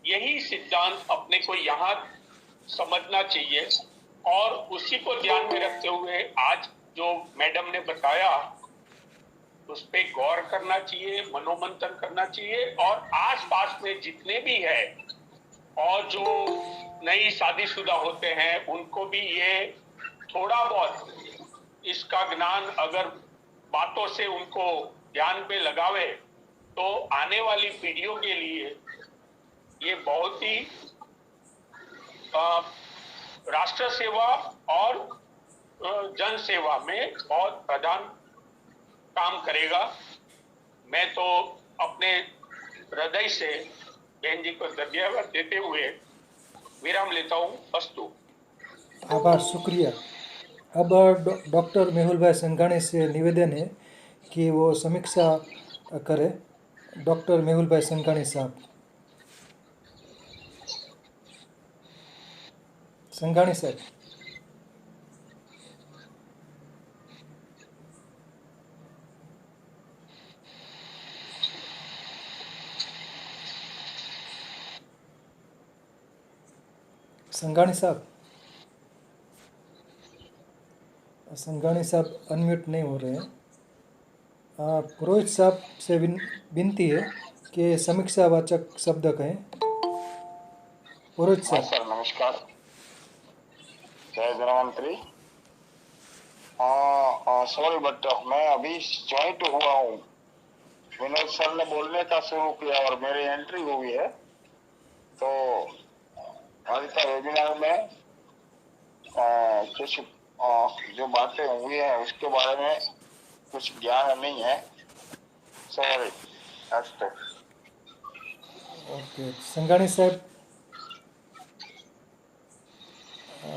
यही सिद्धांत अपने को यहाँ समझना चाहिए। और उसी को ध्यान में रखते हुए आज जो मैडम ने बताया उस पर गौर करना चाहिए, मनोमंथन करना चाहिए। और आसपास में जितने भी है और जो नई शादीशुदा होते हैं उनको भी ये थोड़ा बहुत इसका ज्ञान अगर बातों से उनको ध्यान पे लगावे तो आने वाली पीढ़ियों के लिए ये बहुत ही राष्ट्र सेवा और जन सेवा में बहुत प्रधान काम करेगा। मैं तो अपने हृदय से बहन जी को धन्यवाद देते हुए विराम लेता हूँ। अस्तु। आभार, शुक्रिया। अब डॉक्टर मेहुल भाई संघाणी से निवेदन है कि वो समीक्षा करें। डॉक्टर मेहुल भाई संघाणी साहब। संघाणी साहब। संघाणी साहब। संघाणी साहब अनम्यूट नहीं हो रहे हैं। पुरोहित साहब से विनती है कि समीक्षावाचक शब्द कहें। पुरोहित हाँ साहब। सर, नमस्कार। जय धन्वंतरी। सॉरी बट मैं अभी ज्वाइंट हुआ हूँ। विनोद सर ने बोलने का शुरू किया और मेरी एंट्री हुई है, तो आज का वेबिनार में कुछ जो बातें हुई हैं उसके बारे में कुछ ज्ञान नहीं है। सॉरी। ओके, संघाणी साहब।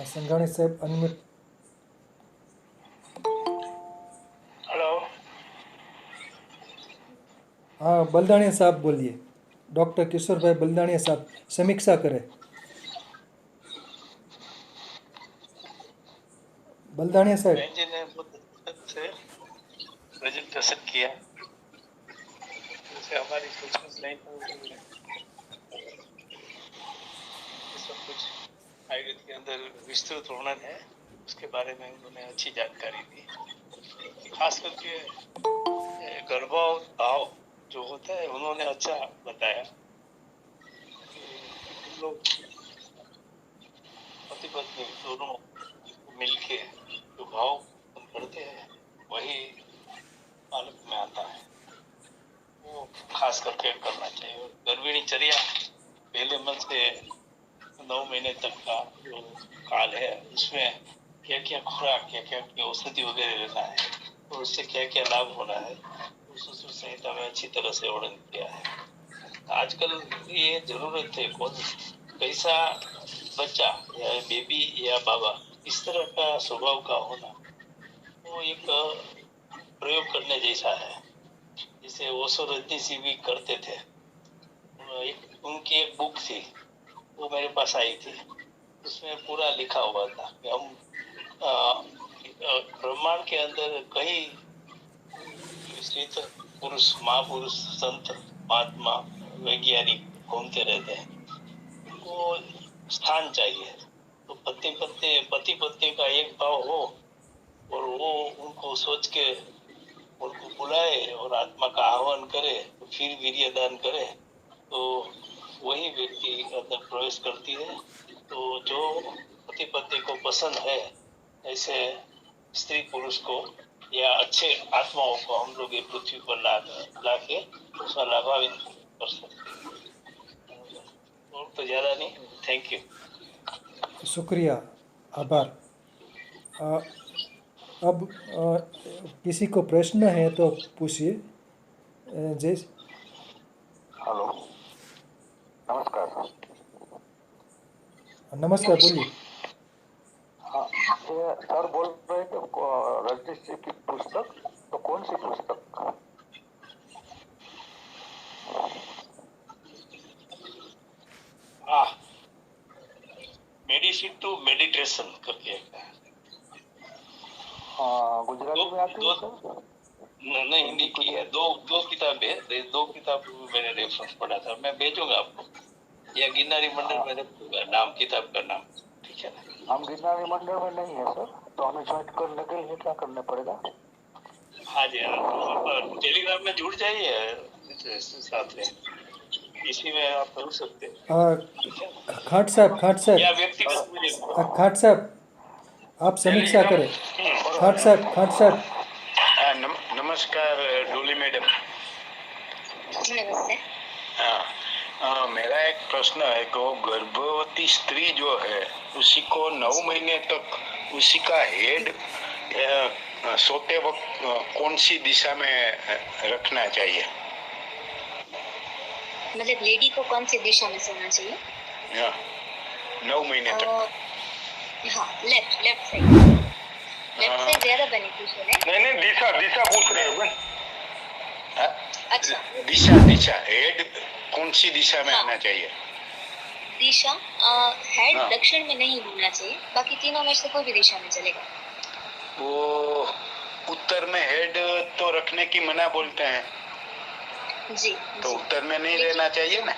संघाणी साहब अनम्यूट। हेलो। हाँ, बलदाणिया साहब बोलिए। डॉक्टर किशोर भाई बलदाणिया साहब समीक्षा करें। बलदाणिया साहब। बहन जी ने बहुत अच्छे से प्रेजेंटेशन किया, जैसे हमारी सोच नहीं थी, सब कुछ आयुर्वेद के अंदर विस्तृत वर्णन है, उसके बारे में उन्होंने अच्छी जानकारी दी। खास करके गर्भाव भाव जो होता है उन्होंने अच्छा बताया। हम लोग पति पत्नी दोनों मिलके जो भाव करते हैं वही बालक में आता है, वो खास करके करना चाहिए। गर्भिणीचर्या पहले मन से 9 महीने तक का जो काल है उसमें क्या क्या खुराक, क्या क्या औषधि वगैरह लेना है और उससे क्या क्या लाभ होना है, उस संहिता में अच्छी तरह से वर्णन किया है। आजकल ये जरूरत है, कौन कैसा बच्चा या बेबी या बाबा इस तरह का स्वभाव का होना, वो एक प्रयोग करने जैसा है। जिसे ओशो रजनीशी भी करते थे। उनकी एक बुक थी, वो मेरे पास आई थी, उसमें पूरा लिखा हुआ था कि हम ब्रह्मांड के अंदर कई स्थित पुरुष, महापुरुष, संत, महात्मा, वैज्ञानिक घूमते रहते हैं। उनको स्थान चाहिए, तो पति पत्नी का एक भाव हो और वो उनको सोच के उनको बुलाए और आत्मा का आह्वान करे, तो फिर वीर्य दान करे, तो वही व्यक्ति अंदर प्रवेश करती है। तो जो पति पत्नी को पसंद है ऐसे स्त्री पुरुष को या अच्छे आत्माओं को हम लोग ये पृथ्वी पर ला के उसमें लाभान्वित कर सकते हैं। और तो ज्यादा नहीं। Thank you. शुक्रिया, आभार। अब किसी को प्रश्न है तो पूछिए। जय। हेलो, नमस्कार। नमस्कार, बोलिए। हाँ, ये सर बोल रहे थे रजनीश जी की पुस्तक, तो कौन सी पुस्तक? मेडिसिन टू मेडिटेशन करके एक है। गुजराती में आती है सर? नहीं, हिंदी की है। दो किताबें, दो किताब मैंने रेफरेंस पढ़ा था, मैं भेजूंगा आपको या गिरनारी मंडल में रखूंगा नाम, किताब का नाम, ठीक है ना? हम गिरनारी मंडल में नहीं है सर, तो हमें ज्वाइन करने के लिए क्या करना पड़ेगा? हाँ जी, हाँ, तो आप टेलीग्राम में जुड़ जाइए साथ में, इसी में आप कर सकते हैं, ठीक है? खाट साहब या व्यक्तिगत मुझे खाट साहब, आप समीक्षा करें। खाट साहब। नमस्कार डोली मैडम। नमस्ते। मेरा एक प्रश्न है कि गर्भवती स्त्री जो है उसी को 9 महीने तक उसी का हेड सोते वक्त कौन सी दिशा में रखना चाहिए? मतलब लेडी को कौन सी दिशा में सोना चाहिए? 9 महीने तक। हाँ, लेफ्ट साइड ज्यादा बेनिफिशियल है। नहीं, दिशा पूछ रहे हो। अच्छा, दिशा हेड कौन सी दिशा में आना चाहिए? दिशा हेड दक्षिण में नहीं होना चाहिए, बाकी तीनों में से कोई भी दिशा में चलेगा। वो उत्तर में हेड तो रखने की मना बोलते हैं, जी, तो उत्तर में नहीं रहना चाहिए ना?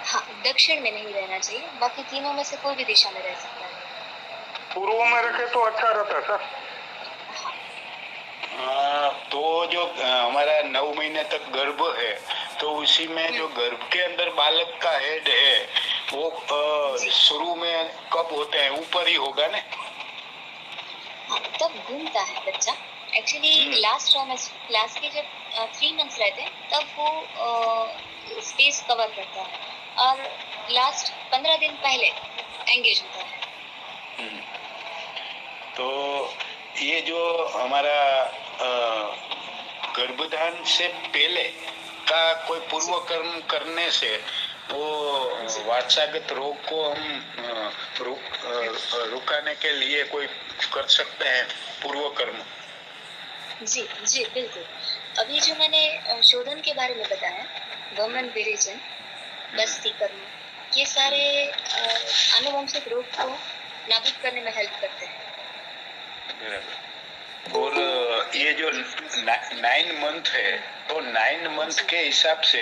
हाँ, दक्षिण में नहीं रहना चाहिए, बाकी तीनों में से कोई भी दिशा में रह सकता है। पूर्व में रखे तो अच्छा रहता सर। तो जो हमारा 9 महीने तक गर्भ है, तो उसी में जो गर्भ के अंदर बालक का हेड है वो शुरू में कब होते हैं? ऊपर ही होगा ना? हाँ, तब घूमता है बच्चा। एक्चुअली लास्ट के जब 3 मंथ्स रहते हैं तब वो स्पेस कवर करता है और लास्ट 15 दिन पहले एंगेज होता है। तो ये जो हमारा गर्भधान से पहले का कोई पूर्व कर्म करने से वो वार्षागत रोग को हम रुकाने के लिए कोई कर सकते हैं पूर्व कर्म? जी बिल्कुल। अभी जो मैंने शोधन के बारे में बताया, वमन विरेचन, बस्ती कर्म, ये सारे आनुवंशिक रोग को नाबूद करने में हेल्प करते हैं। और ये जो 9 मंथ है, तो 9 मंथ के हिसाब से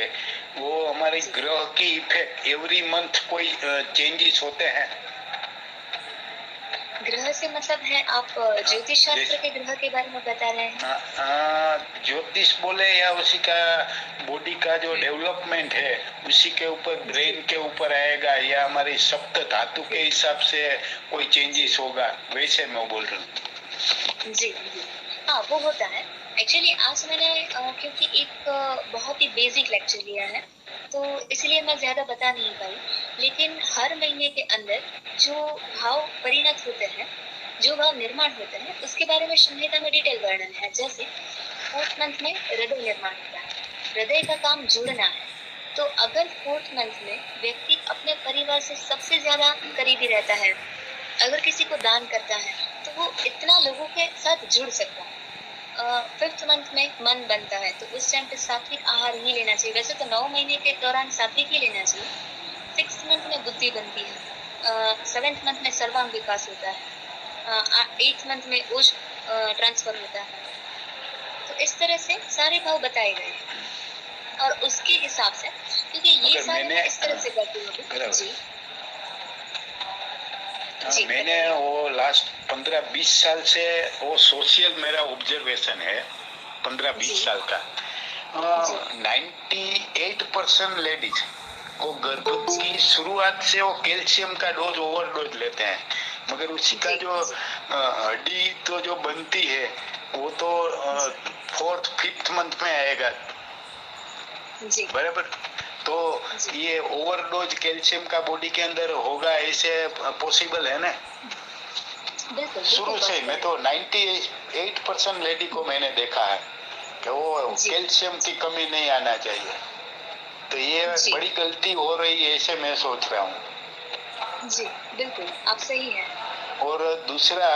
वो हमारे ग्रह की इफेक्ट एवरी मंथ कोई चेंजेस होते हैं? ग्रह से मतलब है आप ज्योतिष शास्त्र के ग्रह के बारे में बता रहे हैं? ज्योतिष बोले या उसी का बॉडी का जो डेवलपमेंट है उसी के ऊपर, ब्रेन के ऊपर आएगा, या हमारी सप्त धातु के हिसाब से कोई चेंजेस होगा, वैसे मैं बोल रहा हूँ। जी, हाँ, वो होता है। एक्चुअली आज मैंने क्योंकि एक बहुत ही बेसिक लेक्चर लिया है, तो इसलिए मैं ज़्यादा बता नहीं पाई, लेकिन हर महीने के अंदर जो भाव परिणत होते हैं, जो भाव निर्माण होते हैं, उसके बारे में संहिता में डिटेल वर्णन है। जैसे 4th मंथ में हृदय निर्माण होता है, हृदय का काम जुड़ना है, तो अगर 4th मंथ में व्यक्ति अपने परिवार से सबसे ज़्यादा करीबी रहता है, अगर किसी को दान करता है, तो वो इतना लोगों के साथ जुड़ सकता है। 5th मंथ में मन बनता है, तो उस टाइम पे सात्विक आहार ही लेना चाहिए। वैसे तो 9 महीने के दौरान सात्विक ही लेना चाहिए। 6th मंथ में बुद्धि बनती है, 7th मंथ में सर्वांग विकास होता है, 8th मंथ में ओज ट्रांसफर होता है। तो इस तरह से सारे भाव बताए गए हैं और उसके हिसाब से, क्योंकि ये सारे मैं इस तरह से करती हूँ। जी, जी, मैंने वो लास्ट 15-20 साल से वो सोशल मेरा ऑब्जर्वेशन है, 15-20 जी। साल का। 98% लेडीज वो गर्भ की शुरुआत से वो कैल्शियम का डोज ओवरडोज लेते हैं, मगर उसी का जी, जो जी। हड्डी तो जो बनती है वो तो 4th-5th मंथ में आएगा, जी, बराबर। तो जी। ये ओवरडोज कैल्शियम का बॉडी के अंदर होगा, ऐसे पॉसिबल है ना? बिल्कुल, शुरू बिल्कुल से मैं possible तो 98% लेडी को मैंने देखा है कि वो जी। कैल्शियम की कमी नहीं आना चाहिए। तो ये जी। बड़ी गलती हो रही है, ऐसे मैं सोच रहा हूँ। जी, बिल्कुल, आप सही हैं। और दूसरा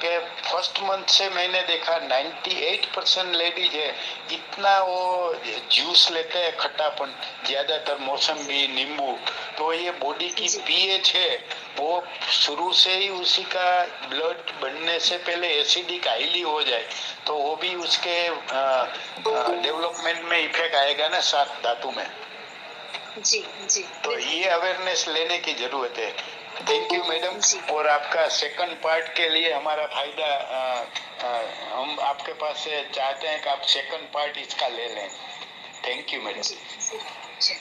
कि फर्स्ट मंथ से मैंने देखा 98% लेडीज है, इतना वो जूस लेते हैं खट्टापन, ज्यादातर मौसम्बी नींबू, तो ये बॉडी की जी। पीएच है वो शुरू से ही उसी का ब्लड बनने से पहले एसिडिक हाईली हो जाए तो वो भी उसके डेवलपमेंट में इफेक्ट आएगा ना, सात धातु में। जी, जी, तो बिल्कुल। ये अवेयरनेस लेने की जरूरत है। Thank you madam. जी। और आपका सेकंड पार्ट के लिए हमारा फायदा, हम आपके पास से चाहते हैं कि आप सेकंड पार्ट इसका ले लें। Thank you madam. जी, जी, जी।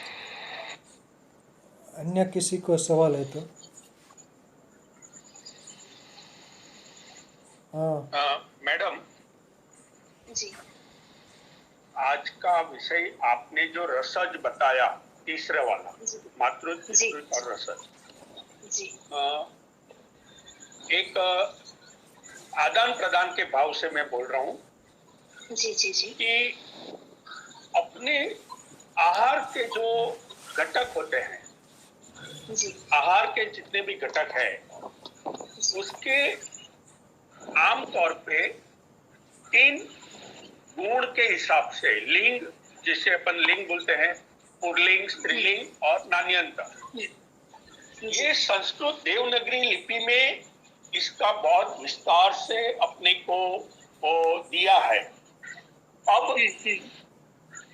अन्य किसी को सवाल है तो? हाँ, मैडम, जी, आज का विषय आपने जो रसज बताया, तीसरे वाला, जी, मातृत्व जी, और रसज, जी, एक आदान प्रदान के भाव से मैं बोल रहा हूँ जी, जी, जी, कि अपने आहार के जो घटक होते हैं, जी, आहार के जितने भी घटक है, उसके आमतौर पे 3 गुण के हिसाब से, लिंग जिसे अपन लिंग बोलते हैं, पुल्लिंग, स्त्रीलिंग और नान्यंतर, ये संस्कृत देवनागरी लिपि में इसका बहुत विस्तार से अपने को दिया है। अब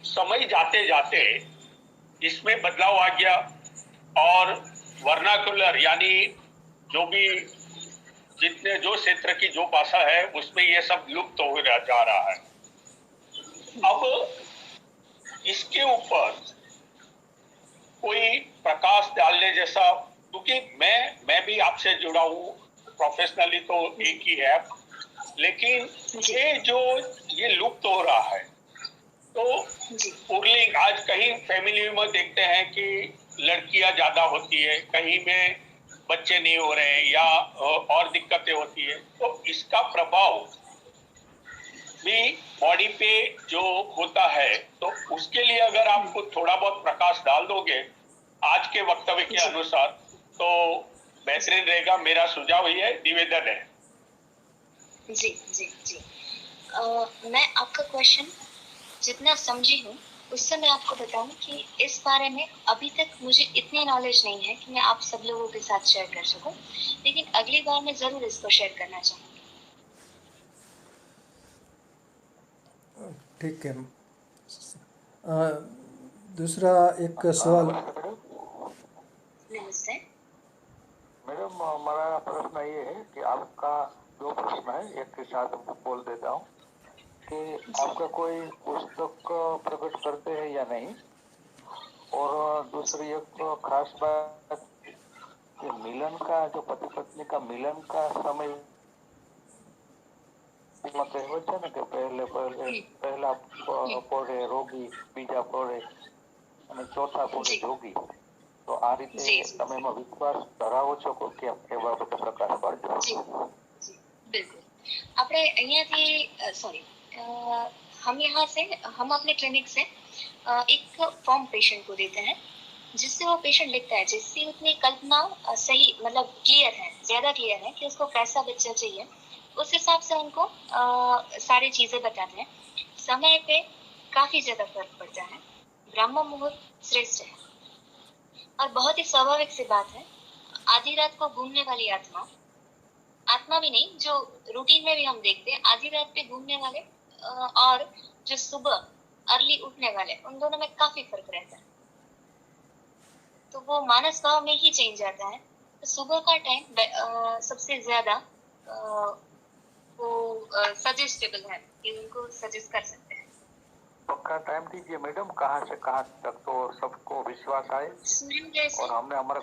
समय जाते जाते इसमें बदलाव आ गया और वर्नाकुलर यानी जो भी जितने जो क्षेत्र की जो भाषा है उसमें ये सब लुप्त हो जा रहा है। अब इसके ऊपर कोई प्रकाश डालने जैसा, क्योंकि मैं भी आपसे जुड़ा हूँ प्रोफेशनली तो एक ही है, लेकिन ये लुप्त हो रहा है। तो पुल्लिंग आज कहीं फैमिली में देखते हैं कि लड़कियां ज्यादा होती है, कहीं में बच्चे नहीं हो रहे हैं या और दिक्कतें होती है, तो इसका प्रभाव भी बॉडी पे जो होता है, तो उसके लिए अगर आपको थोड़ा बहुत प्रकाश डाल दोगे आज के वक्तव्य के अनुसार तो बेहतरीन रहेगा। मेरा सुझाव ये है, निवेदन है। जी, जी, जी। मैं आपका क्वेश्चन जितना समझी हूँ उससे मैं आपको बताऊं कि इस बारे में अभी तक मुझे इतनी नॉलेज नहीं है कि मैं आप सब लोगों के साथ शेयर कर सकूं, लेकिन अगली बार मैं जरूर इसको शेयर करना चाहूंगी। ठीक है। दूसरा एक सवाल। नमस्ते। मैडम, हमारा प्रश्न ये है कि आपका 2 प्रश्न है, एक के साथ बोल देता हूँ कि आपका कोई पुस्तक प्रकट करते हैं या नहीं, और दूसरी एक खास बात कि मिलन का जो पति पत्नी का मिलन का समय કહેવત છે ને કે પહેલા પોરે રોગી, બીજા પોરે અને ચોથા પોરે જોગી, તો આ રીતે તમે એમાં વિશ્વાસ ધરાવો છો કે એ બાબતે પ્રકાશ પાડજો। जी, जी, बिल्कुल। આપણે અહીંયાથી सॉरी, हम अपने क्लिनिक से एक फॉर्म पेशेंट को देते हैं जिससे वो पेशेंट लिखता है, जिससे उतनी कल्पना सही मतलब क्लियर है, ज्यादा क्लियर है कि उसको कैसा बच्चा चाहिए, उस हिसाब से उनको सारी चीजें बताते हैं। समय पे काफी ज्यादा फर्क पड़ता है। ब्रह्म मुहूर्त श्रेष्ठ है और बहुत ही स्वाभाविक सी बात है। आधी रात को घूमने वाली आत्मा भी नहीं, जो रूटीन में भी हम देखते हैं, आधी रात पे घूमने वाले और जो सुबह अर्ली उठने वाले, उन दोनों में काफी फर्क रहता है। तो वो मानस भाव में ही चेंज आता है सुबह का टाइम सबसे ज्यादा वो सजेस्टेबल है कि उनको सजेस्ट कर सकते हैं। पक्का टाइम दीजिए मैडम, कहाँ से कहाँ तक तो सबको विश्वास आए। सूर्योदय से और हमने हमारे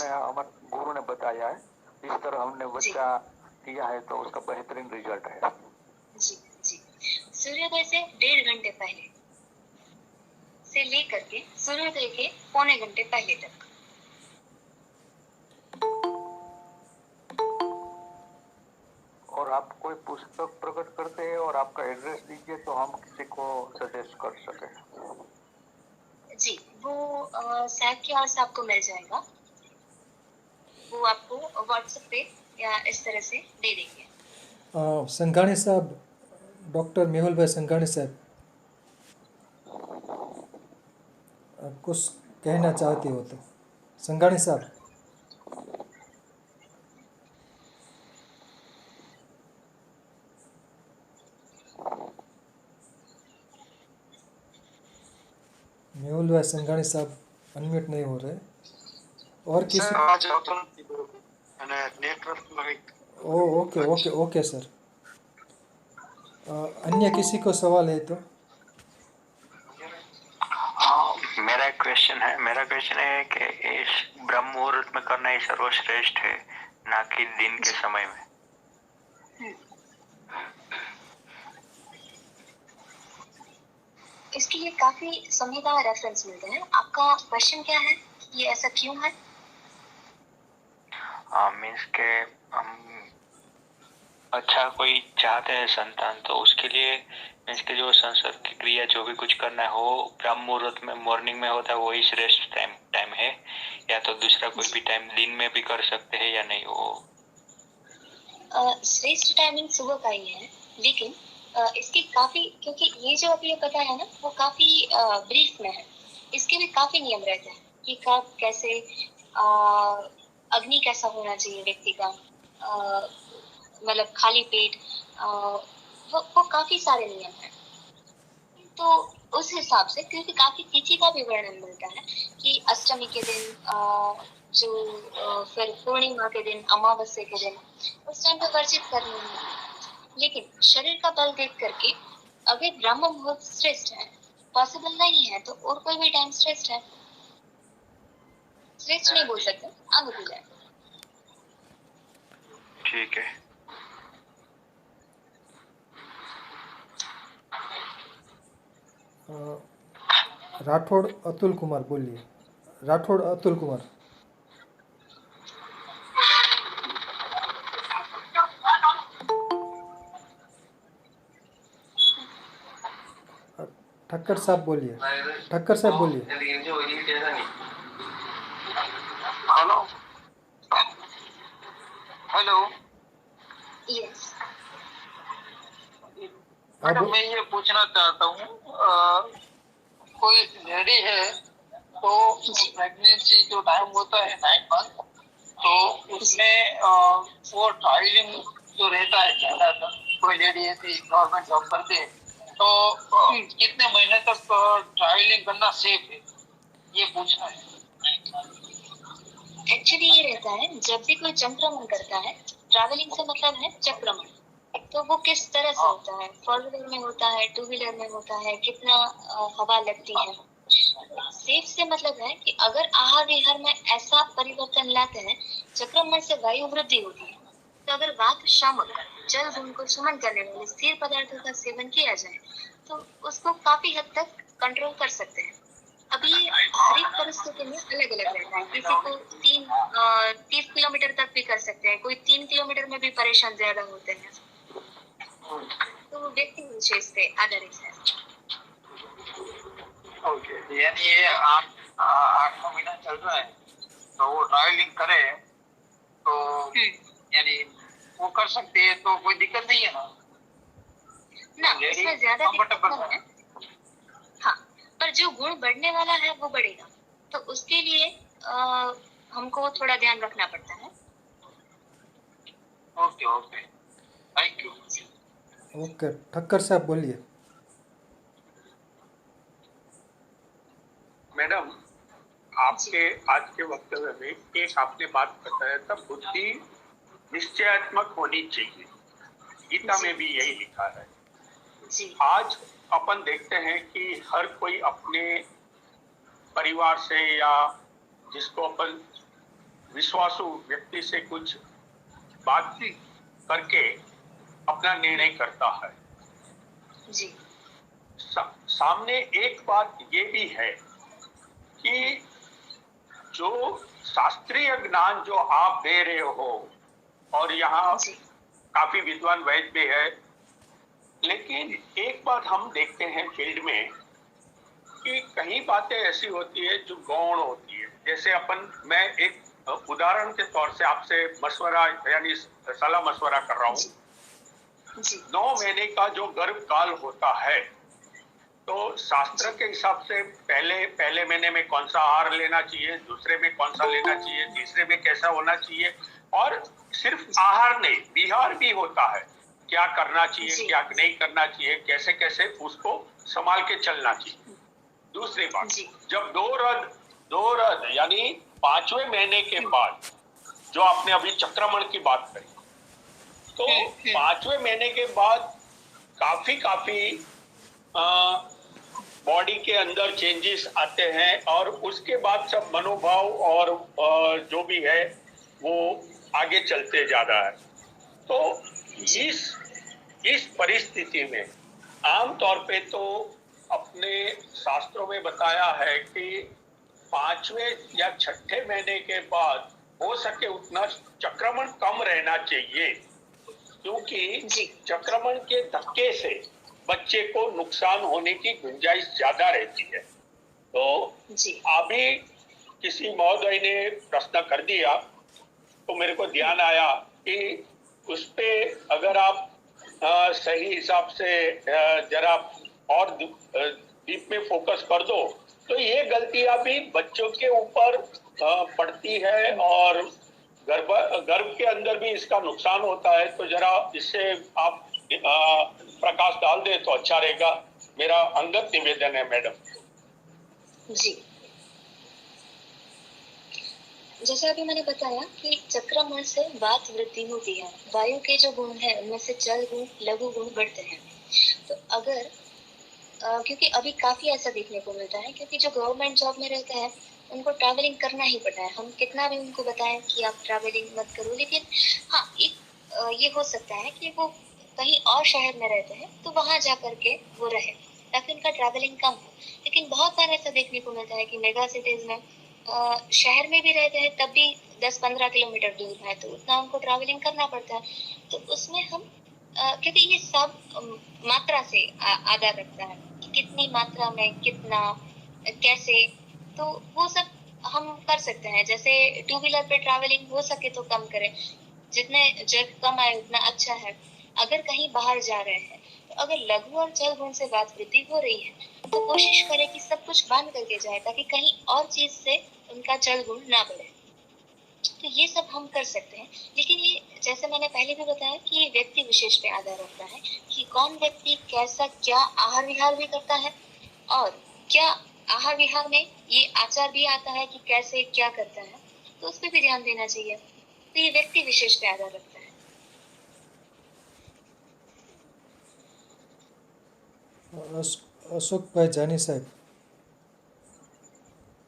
हमारे गुरु ने बताया है, इस तरह हमने बच्चा किया है तो उसका बेहतरीन रिजल्ट है। जी जी, सूर्योदय से 1.5 घंटे पहले से लेकर के सूर्योदय के पौने घंटे पहले तक। और आप कोई पुस्तक प्रकट करते हैं और आपका एड्रेस दीजिए तो हम किसी को सजेस्ट कर सके। जी, वो सैप के आस आपको मिल जाएगा, वो आपको व्हाट्सएप पे या इस तरह से दे देंगे। संघाणी साहब, डॉक्टर मेहुल भाई संघाणी साहब, कुछ कहना चाहती हो तो। संघाणी साहब, मेहुल भाई संघाणी साहब अनम्यूट नहीं हो रहे। और किसी સર આવાજ આવતો નથી અને નેટવર્કનો એક ओके ओके ओके सर। अन्य किसी को सवाल है तो। मेरा क्वेश्चन है कि इस ब्रह्म मुहूर्त में करना ही सर्वश्रेष्ठ है, ना कि दिन के समय में। इसके लिए काफी संविधान रेफरेंस मिलते हैं। आपका क्वेश्चन क्या है, ये ऐसा क्यों है? मीन्स के हम अच्छा कोई चाहते हैं संतान, तो उसके लिए मीन्स के जो संसद की क्रिया जो भी कुछ करना है वो ब्रह्म मुहूर्त में मॉर्निंग में होता है, वही श्रेष्ठ टाइम है, या तो दूसरा कोई भी टाइम दिन में भी कर सकते हैं या नहीं? वो श्रेष्ठ टाइमिंग सुबह का ही है, लेकिन इसकी काफी, क्योंकि ये जो अभी बताया है ना वो काफी ब्रीफ में है, इसके भी काफी नियम रहते हैं कि कब कैसे अग्नि कैसा होना चाहिए व्यक्ति का, मतलब खाली पेट, वो काफी सारे नियम हैं। तो उस हिसाब से, क्योंकि काफी तिथि का भी वर्णन मिलता है कि अष्टमी के दिन, फिर पूर्णिमा के दिन, अमावस्या के दिन उस टाइम पे वर्जित करनी है। लेकिन शरीर का बल देख करके अगर ब्रह्म मुहूर्त श्रेष्ठ है, पॉसिबल नहीं है तो और कोई भी टाइम श्रेष्ठ है। श्रेष्ठ नहीं बोल सकते, अनुकूल है। ठीक है। राठौड़ अतुल कुमार बोलिए। राठौड़ अतुल कुमार। ठक्कर साहब बोलिए। ठक्कर साहब बोलिए। हेलो हेलो, यस मैडम मैं ये पूछना चाहता हूँ, कोई लेडी है तो प्रेगनेंसी जो टाइम होता है 9 मंथ, तो उसमें वो ट्रैवलिंग जो रहता है ज्यादातर, कोई लेडी ऐसी गवर्नमेंट जॉब करते हैं तो कितने महीने तक ट्रैवलिंग करना सेफ है, ये पूछना है। एक्चुअली ये रहता है, जब भी कोई संक्रमण करता है, ट्रैवलिंग से मतलब है चक्रमण, तो वो किस तरह से होता है, 4 व्हीलर में होता है, 2 व्हीलर में होता है, कितना हवा लगती है। सेफ से मतलब है कि अगर आहार विहार में ऐसा परिवर्तन लाते हैं, चक्रमण से वायु वृद्धि होती है, तो अगर वात शामक जल गुण को शमन करने वाले स्थिर पदार्थों का सेवन किया जाए तो उसको काफी हद तक कंट्रोल कर सकते हैं। अभी हर एक परिस्थिति में अलग अलग रहता है, किसी को 30 किलोमीटर तक भी कर सकते हैं, कोई 3 किलोमीटर में भी परेशान ज्यादा होते हैं, तो व्यक्ति विशेष पे आधारित है। ओके, यानी ये 8-9 महीना चल रहा है तो वो ट्रैवलिंग करे तो यानी वो कर सकते हैं, तो कोई दिक्कत नहीं है ना? ना, इसमें ज्यादा दिक्कत नहीं है। हाँ, पर जो गुण बढ़ने वाला है वो बढ़ेगा, तो उसके लिए हमको थोड़ा ध्यान रखना पड़ता है। Okay okay, thank you. Okay, Thakkar साहब बोलिए। मैडम, आपके आज के वक्तव्य में एक आपने बात बताया था, बुद्धि निश्चयात्मक होनी चाहिए। गीता में भी यही लिखा है। जी आज अपन देखते हैं कि हर कोई अपने परिवार से या जिसको अपन विश्वासु व्यक्ति से कुछ बातचीत करके अपना निर्णय करता है। जी सामने एक बात ये भी है कि जो शास्त्रीय ज्ञान जो आप दे रहे हो, और यहाँ जी काफी विद्वान वैद्य भी है, लेकिन एक बात हम देखते हैं फील्ड में कि कई बातें ऐसी होती है जो गौण होती है। जैसे मैं एक उदाहरण के तौर से आपसे मशवरा यानी सलाह मशवरा कर रहा हूँ। जी 9 महीने का जो गर्भ काल होता है, तो शास्त्र के हिसाब से पहले महीने में कौन सा आहार लेना चाहिए, दूसरे में कौन सा लेना चाहिए, तीसरे में कैसा होना चाहिए, और सिर्फ आहार नहीं, विहार भी होता है, क्या करना चाहिए क्या नहीं करना चाहिए, कैसे कैसे उसको संभाल के चलना चाहिए। दूसरी बात, जब दो रद यानी 5वें महीने के बाद, जो आपने अभी चक्रमण की बात करी, तो 5वें महीने के बाद काफी बॉडी के अंदर चेंजेस आते हैं, और उसके बाद सब मनोभाव और जो भी है वो आगे चलते जा रहा है। तो इस परिस्थिति में आमतौर पे तो अपने शास्त्रों में बताया है कि 5वें या 6ठे महीने के बाद हो सके उतना चक्रमण कम रहना चाहिए, क्योंकि चक्रमण के धक्के से बच्चे को नुकसान होने की गुंजाइश ज्यादा रहती है। तो अभी किसी महोदय ने प्रश्न कर दिया तो मेरे को ध्यान आया कि उस पे अगर आप सही हिसाब से जरा और डीप में फोकस कर दो, तो ये गलतियां भी बच्चों के ऊपर पड़ती है, और गर्भ के अंदर भी इसका नुकसान होता है। तो जरा इससे आप प्रकाश डाल दे तो अच्छा रहेगा, मेरा अंगत निवेदन है मैडम। जी, जैसे अभी मैंने बताया कि चक्रमण से वात वृद्धि होती है, वायु के जो गुण है उनमें से जल गुण लघु गुण बढ़ते हैं। तो अगर क्योंकि अभी काफी ऐसा देखने को मिलता है, क्योंकि जो गवर्नमेंट जॉब में रहते हैं उनको ट्रैवलिंग करना ही पड़ता है। हम कितना भी उनको बताएं कि आप ट्रैवलिंग मत करो, लेकिन हाँ एक ये हो सकता है कि वो कहीं और शहर में रहते हैं तो वहां जा करके वो रहे ताकि उनका ट्रैवलिंग कम हो। लेकिन बहुत बार ऐसा देखने को मिलता है कि मेगा सिटीज में शहर में भी रहते हैं तब भी 10-15 किलोमीटर दूर है, तो उतना उनको ट्रैवलिंग करना पड़ता है। तो उसमें हम क्योंकि ये सब मात्रा से आधार रखता है कि कितनी मात्रा में कितना कैसे, तो वो सब हम कर सकते हैं। जैसे 2 व्हीलर पे ट्रैवलिंग हो सके तो कम करें, जितने जग कम आए उतना अच्छा है। अगर कहीं बाहर जा रहे हैं तो अगर लघु और जल गुण से वात वृद्धि हो रही है तो कोशिश करें कि सब कुछ बंद करके जाए ताकि कहीं और चीज से उनका जल गुण ना बढ़े। तो ये सब हम कर सकते हैं, लेकिन ये जैसे मैंने पहले भी बताया कि ये व्यक्ति विशेष पे आधार रखता है कि कौन व्यक्ति कैसा क्या आहार विहार भी करता है, और क्या आहार विहार में ये आचार भी आता है कि कैसे क्या करता है, तो उस पर भी ध्यान देना चाहिए। तो ये व्यक्ति विशेष पे आधार रखता है। અશોકભાઈ જાની સાહેબ,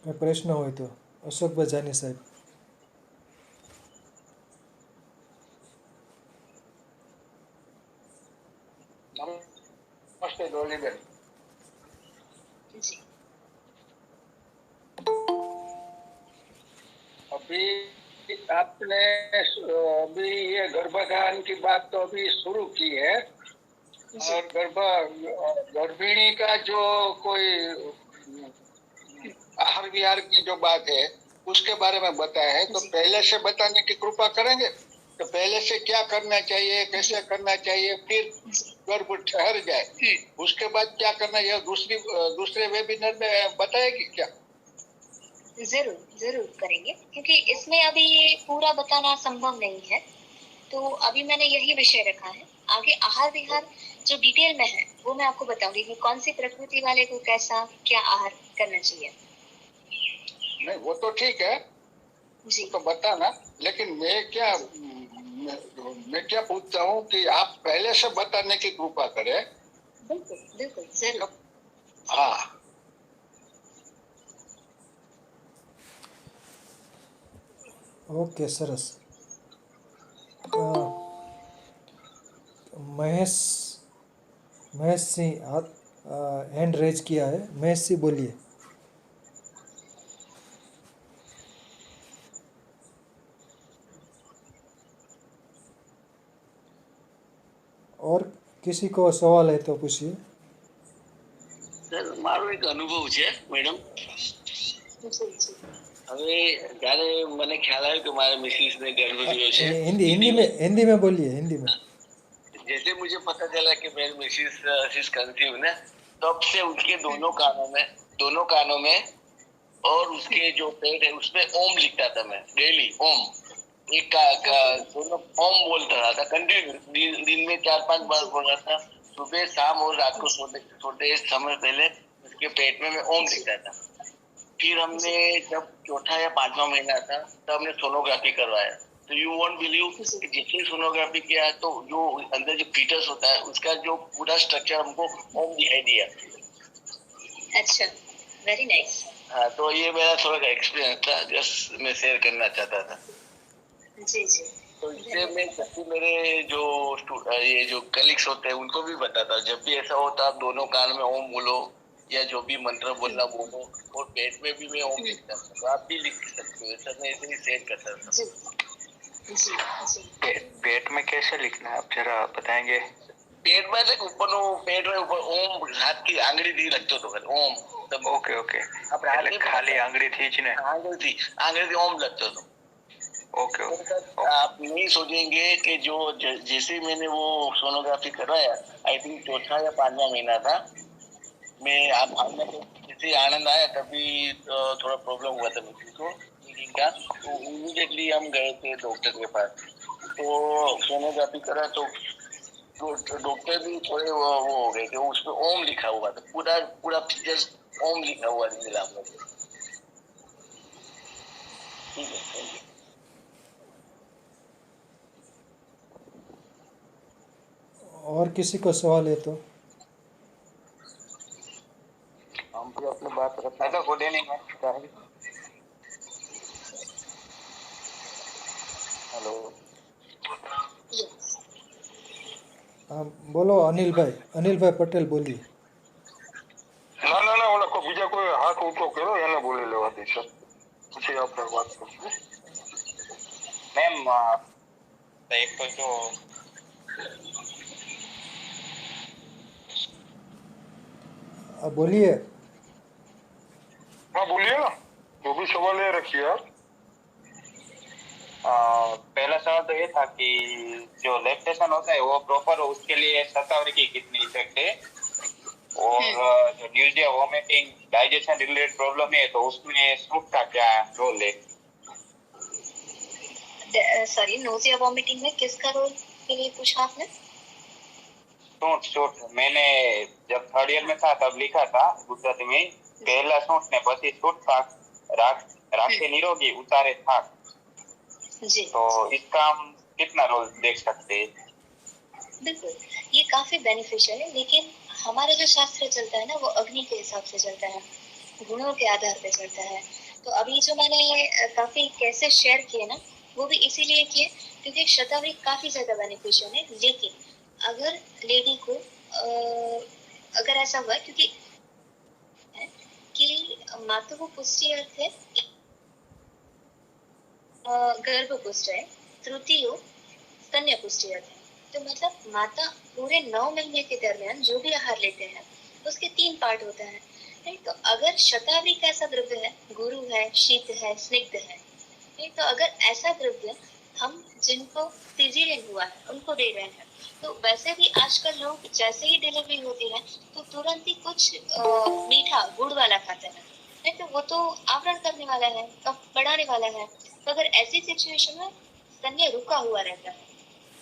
કોઈ પ્રશ્ન હોય તો અશોકભાઈ જાની સાહેબ। नमस्ते डोलीबेन। जी अभी आपने अभी ये गर्भाधान की बात तो अभी शुरू की है, और गर्भिणी का जो कोई आहार विहार की जो बात है उसके बारे में बताया है, तो पहले से बताने की कृपा करेंगे। तो पहले से क्या करना चाहिए, कैसे करना चाहिए, फिर गर्भ ठहर जाए उसके बाद क्या करना, यह दूसरे वेबिनार में बताएगी क्या? जरूर करेंगे, क्योंकि इसमें अभी ये पूरा बताना संभव नहीं है। तो अभी मैंने यही विषय रखा है। आगे आहार विहार जो डिटेल में है वो मैं आपको बताऊंगी कि कौन सी प्रकृति वाले को कैसा क्या आहार करना चाहिए। नहीं वो तो ठीक है, जी तो बताना, लेकिन मैं क्या पूछता हूँ कि आप पहले से बताने की कृपा करें। बिल्कुल बिल्कुल जरूर। हाँ ओके सरस। महेश महेश सिंह हाथ हैंड रेज किया है। महेश सिंह बोलिए। और किसी को सवाल है तो पूछिए। સર મારો એક અનુભવ છે મેડમ. जी जी હવે જ્યારે મને ખ્યાલ આવ્યો કે મારા મિસિસ ને ગર્ભ થયો છે, हिंदी में बोलिए, हिंदी में। जैसे मुझे पता चला कि मेरी मिसिस इज कंसीव ना, तब से उसके दोनों कानों में और उसके जो पेट है उसमें ओम लिखता था मैं डेली। ओम एक दोनों ओम बोलता रहा था कंटिन्यू। दिन में 4-5 बार बोला था, सुबह शाम और रात को सोते समय पहले उसके पेट में मैं ओम लिखता था। फिर हमने जब चौथा या 5वां महीना था तब हमने सोनोग्राफी करवाया। तो यू वोंट बिलीव कि जितनी सोनोग्राफी किया तो जो अंदर जो फीटस होता है उसका जो पूरा स्ट्रक्चर हमको ओम दिखाई दिया। अच्छा, वेरी नाइस। हाँ, तो ये मेरा थोड़ा एक्सपीरियंस था, जस्ट मैं शेयर करना चाहता था। जी जी तो इससे मैं जब भी मेरे ये जो कलीग्स होते हैं उनको भी बताता, जब भी ऐसा होता आप दोनों कान में ओम बोलो या जो भी मंत्र बोलना बोलो, और पेट में भी मैं ओम लिखता हूँ, तो आप भी लिख सकते हो। ऐसा मैं ऐसे ही शेयर करता था। जी जी जी पेट में कैसे लिखना है आप जरा बताएंगे? पेट में એટલે ઉપરનું પેટ હોય ઉપર ઓમ હાથથી આંગળીથી લખતો હતો ઓમ. ઓકે ઓકે, એટલે ખાલી આંગળીથી જ ને? આંગળીથી ઓમ લખતો હતો। Okay okay. आप नहीं सोचेंगे कि जो जैसे मैंने वो सोनोग्राफी करवाया, आई थिंक चौथा या 5वां महीना था, मैं आप जैसे आनंद आया तभी थोड़ा प्रॉब्लम हुआ था मुझे को मीटिंग का, तो इमीडिएटली हम गए थे डॉक्टर के पास। तो सोनोग्राफी करा तो डॉक्टर भी थोड़े वो हो गए कि उस पर ओम लिखा हुआ था, पूरा पूरा फीचर्स ओम लिखा हुआ मिला मुझे। ठीक है, थैंक यू। और किसी को सवाल है तो? हम भी अपनी बात रखना ऐसा बोले नहीं है। चाहेंगे। हेलो, हाँ बोलो अनिल भाई पटेल बोलिए। ના ના ના ઓલા બીજા કોઈ હાથ ઊંચો કર્યો એને બોલી લેવા દે સર, પછી આપણે વાત કરશું। मैम एक तो जो बोलिए। हाँ बोलिए ना, जो भी सवाल है रखिए आप। पहला सवाल तो ये था कि जो लैक्टेशन होता है वो प्रॉपर हो, उसके लिए शतावरी की कितनी इफेक्ट है, और जो nausea vomiting digestion related problem है तो उसमें सूप का क्या रोल है? सॉरी, नोजिया वॉमिटिंग में किसका रोल के लिए पूछा आपने? सूट मैंने जब 3rd ईयर में था तब लिखा था गुजराती में, पहला सूट ने પછી सूट थाक राखे निरोगी उतारे थाक। जी, तो इसका हम कितना रोल देख सकते हैं? बिल्कुल, ये काफी बेनिफिशियल है, लेकिन हमारा जो शास्त्र चलता है ना वो अग्नि के हिसाब से चलता है, गुणों के आधार पे चलता है। तो अभी जो मैंने काफी कैसे शेयर किए ना, वो भी इसीलिए किए क्योंकि शतावरी काफी ज्यादा बेनिफिशियल है। लेकिन अगर लेडी को अगर ऐसा हुआ क्योंकि कि माता को पुष्टि अर्थ है गर्भ पुष्ट है, तृतीय स्तन्य पुष्टि अर्थ है। तो मतलब माता पूरे 9 महीने के दरमियान जो भी आहार लेते हैं उसके 3 पार्ट होता है, नहीं? तो अगर शतावरी कैसा द्रव्य है, गुरु है, शीत है, स्निग्ध है, नहीं? तो अगर ऐसा द्रव्य हम जिनको सीजरियन हुआ है उनको दे रहे हैं, तो वैसे भी आजकल लोग जैसे ही डिलीवरी होती है तो तुरंत ही कुछ मीठा गुड़ वाला खाते हैं, नहीं? तो वो तो आवरण करने वाला है, कफ बढ़ाने वाला है। तो अगर ऐसी सिचुएशन में स्तन्य रुका हुआ रहता है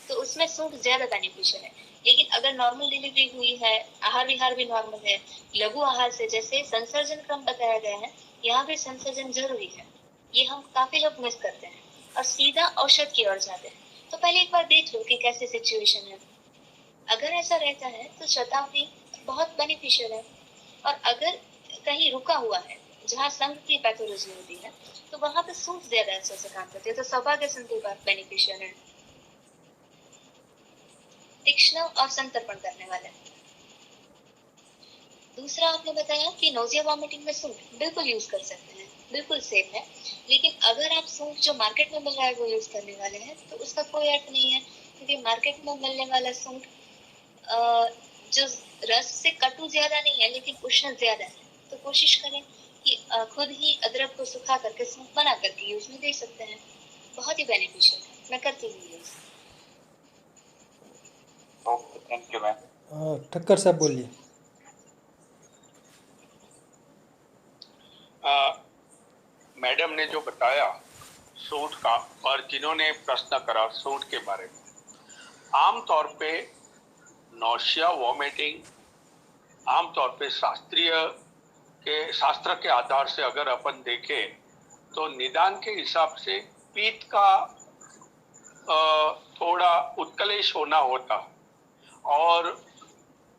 तो उसमें सूट ज्यादा बेनिफिशियल है। लेकिन अगर नॉर्मल डिलीवरी हुई है, आहार विहार भी नॉर्मल है, लघु आहार से जैसे संसर्जन क्रम बताया गया है यहाँ भी संसर्जन जरूरी है। ये हम काफी लोग मिस करते हैं और सीधा औषध की ओर जाते हैं। तो पहले एक बार देख लो कि कैसे सिचुएशन है। अगर ऐसा रहता है तो शताब्दी बहुत बेनिफिशियल है, और अगर कहीं रुका हुआ है जहाँ संघ की पैथोलॉजी होती है तो वहां पे सूट ज्यादा अच्छे से काम करती है, तो सौभाग्य संघ की बात बेनिफिशियल है। तीक्ष्ण और संतर्पण करने वाले। दूसरा आपने बताया कि नोजिया वॉमिटिंग में सूंठ बिल्कुल यूज कर सकते हैं, बिल्कुल सेफ है। लेकिन अगर आप सूंठ जो मार्केट में मिल रहा है वो यूज करने वाले हैं तो उसका कोई अर्थ नहीं है, क्योंकि मार्केट में मिलने वाला सूंठ जो रस से कटु ज्यादा नहीं है लेकिन उष्ण ज्यादा है। तो कोशिश करें कि खुद ही अदरक को सुखा करके सूंठ बना करके यूज में दे सकते हैं, बहुत ही बेनिफिशियल है। मैं करती हूँ use. Okay, thank you ma'am. Thakkar साहब बोलिए। मैडम ने जो बताया सूट का, और जिन्होंने प्रश्न करा सूट के बारे में, आमतौर पे नौशिया वॉमिटिंग आमतौर पे शास्त्र के आधार से अगर अपन देखें तो निदान के हिसाब से पीत का थोड़ा उत्कलेश होना होता, और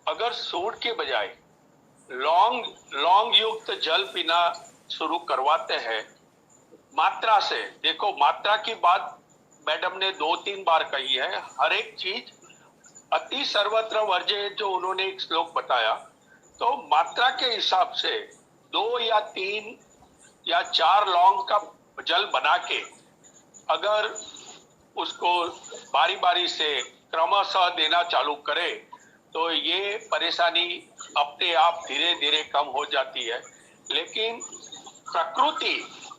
अगर सूट के बजाय लौंग युक्त जल पीना शुरू करवाते हैं मात्रा से। देखो, मात्रा की बात मैडम ने 2-3 बार कही है। हर एक चीज अति सर्वत्र वर्ज्य, जो उन्होंने एक श्लोक बताया, तो मात्रा के हिसाब से 2 या 3 या 4 लौंग का जल बना के अगर उसको बारी बारी से क्रमशः देना चालू करे तो ये परेशानी अपने आप धीरे धीरे कम हो जाती है। लेकिन प्रकृति,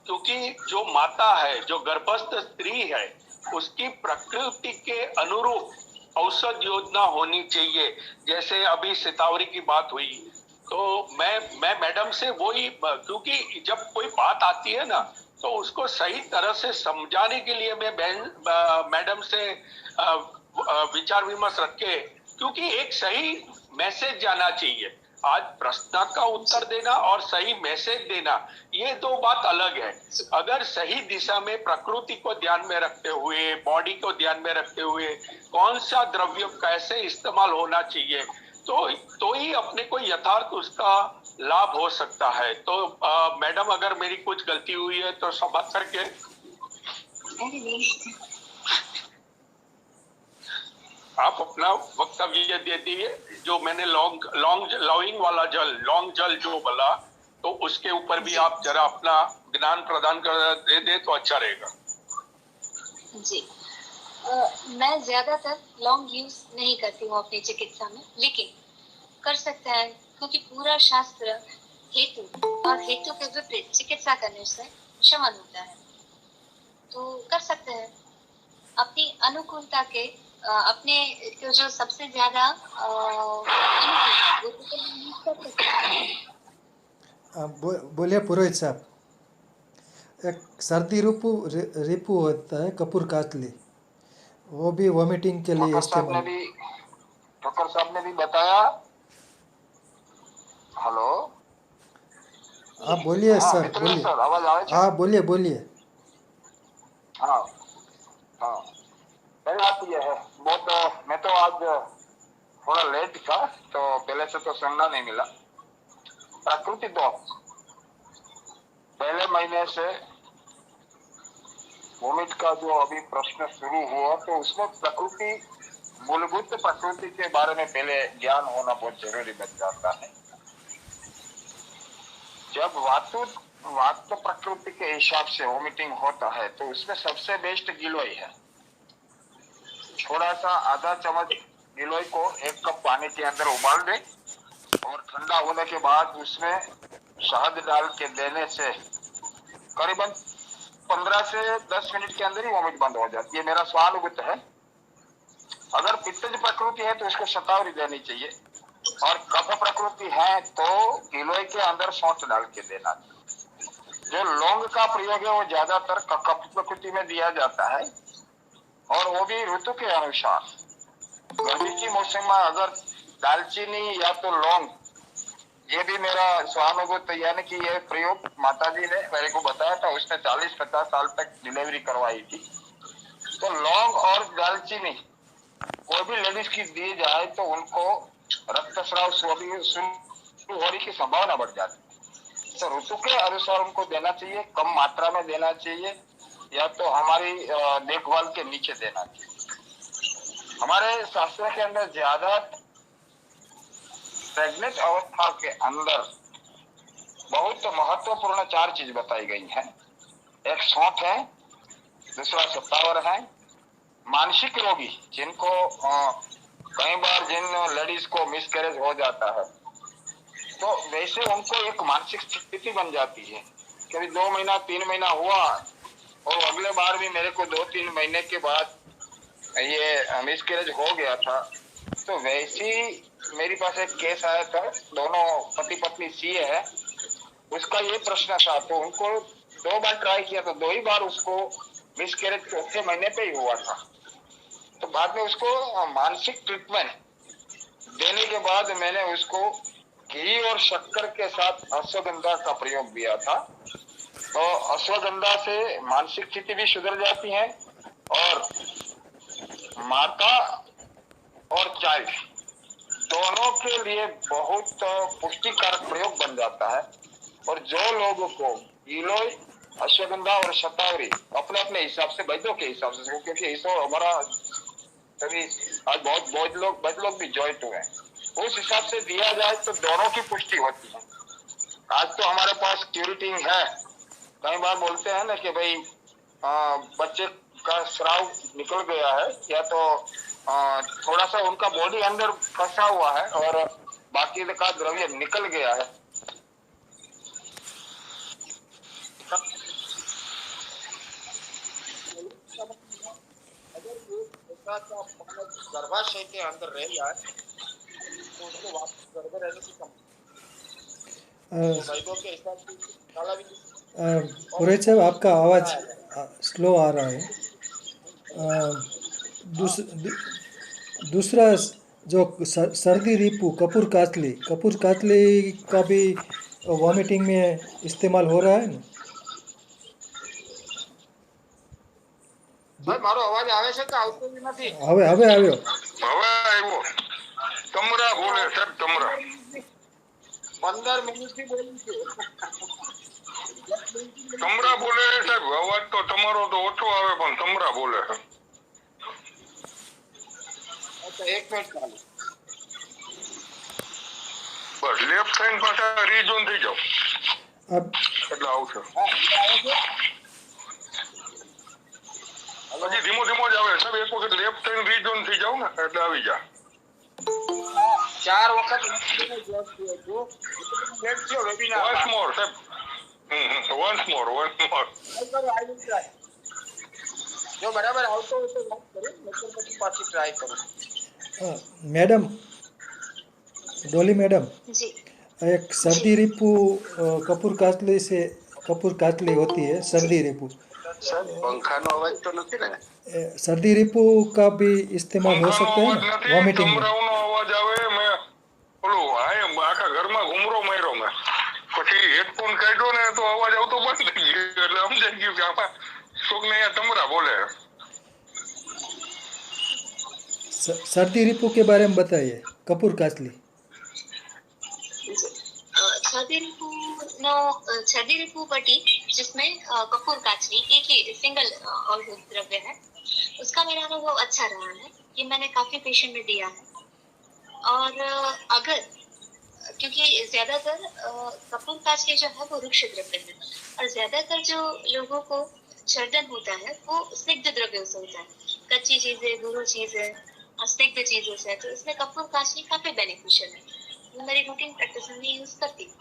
क्योंकि जो माता है, जो गर्भस्थ स्त्री है, उसकी प्रकृति के अनुरूप औषध योजना होनी चाहिए। जैसे अभी सितावरी की बात हुई, तो मैं मैडम से वही, क्योंकि जब कोई बात आती है ना तो उसको सही तरह से समझाने के लिए मैं मैडम से विचार विमर्श रखे, क्योंकि एक सही मैसेज जाना चाहिए। आज प्रश्न का उत्तर देना और सही मैसेज देना, ये 2 बात अलग है। अगर सही दिशा में प्रकृति को ध्यान में रखते हुए, बॉडी को ध्यान में रखते हुए, कौन सा द्रव्य कैसे इस्तेमाल होना चाहिए, तो ही अपने को यथार्थ उसका लाभ हो सकता है। तो मैडम, अगर मेरी कुछ गलती हुई है तो क्षमा करके आप अपना वक्तव्य दे दिए। जो मैंने लौंग जल जो बोला, तो उसके ऊपर भी आप जरा अपना ज्ञान प्रदान कर दे तो अच्छा रहेगा। जी, मैं ज्यादातर लौंग यूज नहीं करती हूँ अपनी चिकित्सा में, लेकिन कर सकते हैं क्योंकि पूरा शास्त्र हेतु और हेतु के विपरीत चिकित्सा करने से शमन होता है, तो कर सकते हैं अपनी अनुकूलता के, अपने जो सबसे ज्यादा बोलिए पुरोहित साहब। एक सर्दी रिपू होता है कपूर कातली, वो भी वॉमिटिंग के लिए इस्तेमाल। ठक्कर साहब ने भी बताया। हेलो, आप बोलिए सर, बोलिए। आवाज आवे छे? हाँ, बोलिए। हाँ, पहली बात यह है, मैं तो आज थोड़ा लेट था, तो पहले से तो सुनना नहीं मिला। प्रकृति तो पहले महीने से वोमिट का जो अभी प्रश्न शुरू हुआ, तो उसमें मूलभूत प्रकृति के बारे में पहले ज्ञान होना बहुत जरूरी बन जाता है। जब वातु प्रकृति के हिसाब से वोमिटिंग होता है तो उसमें सबसे बेस्ट गिलोय है। थोड़ा सा आधा चम्मच गिलोय को 1 कप पानी के अंदर उबाल दें और ठंडा होने के बाद उसमें शहद डाल के देने से करीबन 15 से 10 मिनट के अंदर ही वोमिट बंद हो जाती है। मेरा स्वानुभूत है। अगर पित्तज प्रकृति है तो इसको शतावरी देनी चाहिए, और कफ प्रकृति है तो गिलोय के अंदर सौंठ डाल के देना चाहिए। जो लौंग का प्रयोग है वो ज्यादातर कफ प्रकृति में दिया जाता है, और वो भी ऋतु के अनुसार। गर्मी की मौसम में अगर दालचीनी या तो लौंग ये भी मेरा स्वानुभूति, यानी कि ये प्रयोग माताजी ने मेरे को बताया था, उसने 40-50 साल तक डिलीवरी करवाई थी। तो लौंग और दालचीनी कोई भी लेडीज की दी जाए तो उनको रक्तस्राव शुरू होने की संभावना बढ़ जाती है। तो ऋतु के अनुसार उनको देना चाहिए, कम मात्रा में देना चाहिए, या तो हमारी देखभाल के नीचे देना चाहिए। हमारे शास्त्र के अंदर ज्यादा प्रेग्नेंट अवस्था के अंदर बहुत महत्वपूर्ण 4 चीज बताई गई है। एक सौंठ है, दूसरा सत्तावर है। मानसिक रोगी जिनको कई बार जिन लेडीज को मिसकैरेज हो जाता है, तो वैसे उनको एक मानसिक स्थिति बन जाती है कि 2 महीना 3 महीना हुआ और अगले बार भी मेरे को 2-3 महीने के बाद ये मिसकैरेज हो गया था। तो वैसी मेरे पास एक केस आया था, दोनों पति पत्नी सीए है। उसका ये प्रश्न था, तो उनको 2 बार ट्राई किया, तो 2 ही बार उसको मिसकैरेज 4थे महीने पे ही हुआ था। तो बाद में उसको मानसिक ट्रीटमेंट देने के बाद मैंने उसको घी और शक्कर के साथ अश्वगंधा का प्रयोग दिया था। तो अश्वगंधा से मानसिक स्थिति भी सुधर जाती है और माता और चाइल्ड दोनों के लिए बहुत पुष्टिकारक प्रयोग बन जाता है। और जो लोगों को गिलोय, अश्वगंधा और शतावरी अपने अपने हिसाब से, वैद्यों के हिसाब से, क्योंकि इसको हमारा सभी आज बहुत लोग भी ज्वाइंट हुए हैं, उस हिसाब से दिया जाए तो दोनों की पुष्टि होती है। आज तो हमारे पास क्यूरेटिंग है। कई बार बोलते हैं ना कि भाई बच्चे का स्राव निकल गया है, या तो थोड़ा सा उनका बॉडी अंदर फंसा हुआ है और बाकी का द्रव्य निकल गया है। गर्भाशय के अंदर रह जाए तो उसको वापस गर्भ रहने की पुरोहित साहब, आपका आवाज़ स्लो आ रहा है। दूसरा जो सर्दी रिपू कपूर कातली का भी वॉमिटिंग में इस्तेमाल हो रहा है ना? भाई मारो अवाज आवे છે કે આવતો નથી? હવે આવ્યો. હવે આવ્યો. તમરા બોલે સર, તમરા 15 મિનિટથી બોલું છું. તમરા બોલે સાહેબ, અવાજ તો તમારો તો ઓછો આવે પણ તમરા બોલે. અચ્છા, 1 મિનિટ ચાલુ. બસ લેફ્ટ સાઈડ પાછા રીજોન થઈ જાવ. એટલે આવશે. હજી ધીમો જ આવે સાહેબ. એક વખત લેફ્ટ સાઈડ રીજોન થઈ જાવ ને એટલે આવી જા. 4 વખત once more સાહેબ. once more જો બરાબર આવતો હોય તો વાત કરું, નકર પછી પાછી ટ્રાય કરું. मैडम, डोली मैडम जी, एक सर्दी रिपू कपूर कातली होती है, सर्दी रिपू। સર પંખાનો અવાજ તો નથી ને? सर्दी रिपू का भी इस्तेमाल हो सकता है ना वॉमिटिंग में? કમરાઓનો અવાજ આવે. મેં ઓલું આખા ઘરમાં ઘુમરો માર્યો મેં, પછી હેડફોન કાઢ્યો ને તો અવાજ આવતો બંધ થઈ ગયો. એટલે સમજાઈ ગયું કે આમાં કોક ને અહીંયા તમરા બોલે. सर्दी रिपू के बारे में बताइए, कपूर कातली। छर्दी रिपू पट्टी जिसमें कपूर काचली एक ही सिंगल औषध द्रव्य है, उसका मेरा अनुभव अच्छा रहा है कि मैंने काफी पेशेंट में दिया है। और अगर क्योंकि ज्यादातर कपूर काचली जो है वो वृक्ष द्रव्य है, और ज्यादातर जो लोगों को छर्दन होता है वो स्निग्ध द्रव्यों से होता है, कच्ची चीजें, गुरु चीजें, स्निग्ध चीजों से। तो इसमें कपूर काचली काफी बेनिफिशियल है, वो मेरी रूटीन प्रैक्टिस में यूज करती हूँ।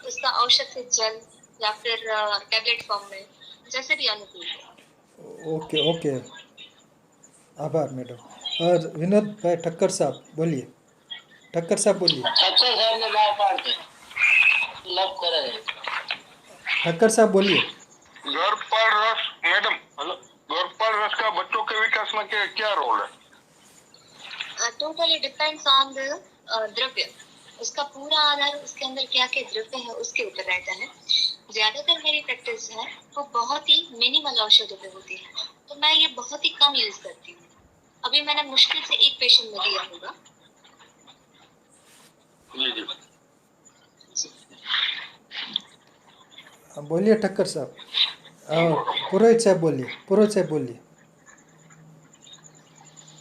उसका औषध से जल या फिर टैबलेट फॉर्म में, जैसे भी अनुकूल हो। ओके, आभार मैडम। और विनोद भाई ठक्कर साहब बोलिए। ठक्कर साहब बोलिए। ठक्कर साहब बोलिए। गर्भपाल रस मैडम, हेलो, गर्भपाल रस का बच्चों के विकास में क्या रोल है? Totally depends on the द्रव्य। उसका पूरा आधार उसके अंदर क्या क्या द्रव्य है उसके ऊपर रहता है। ज्यादातर मेरी प्रैक्टिस है वो बहुत ही मिनिमल औषधों पे होती है, तो मैं ये बहुत ही कम यूज करती हूँ। अभी मैंने मुश्किल से एक पेशेंट में दिया होगा। जी जी। बोलिए ठक्कर साहब। पुरोहित साहब बोलिए।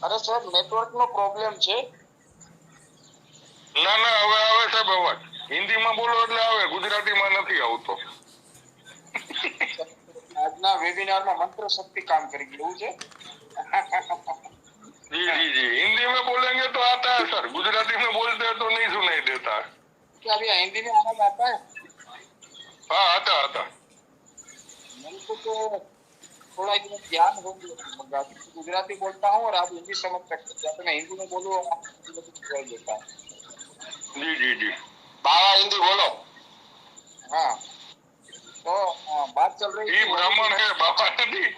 અરે સાહેબ નેટવર્ક નો પ્રોબ્લેમ છે. ના ના હવે આવે સાહેબ અવાજ. હિન્દીમાં બોલો એટલે આવે, ગુજરાતીમાં નથી આવતો. આજના વેબિનારમાં મંત્ર શક્તિ કામ કરી ગયું છે. जी जी जी, हिंदी में बोलेंगे तो आता है सर, गुजराती में बोलते हैं तो नहीं सुनाई देता. क्या अभी हिंदी में आवाज आता है? हाँ आता आता. मेरे को तो थोड़ा ज्ञान हो गया, गुजराती बोलता हूँ और आप हिंदी समझ सकते हैं. मैं हिंदी में बोलूँ आप बोल देता है. जी जी जी. बाबा हिंदी बोलो. हाँ तो बात चल रही ये ब्राह्मण है बाबा नहीं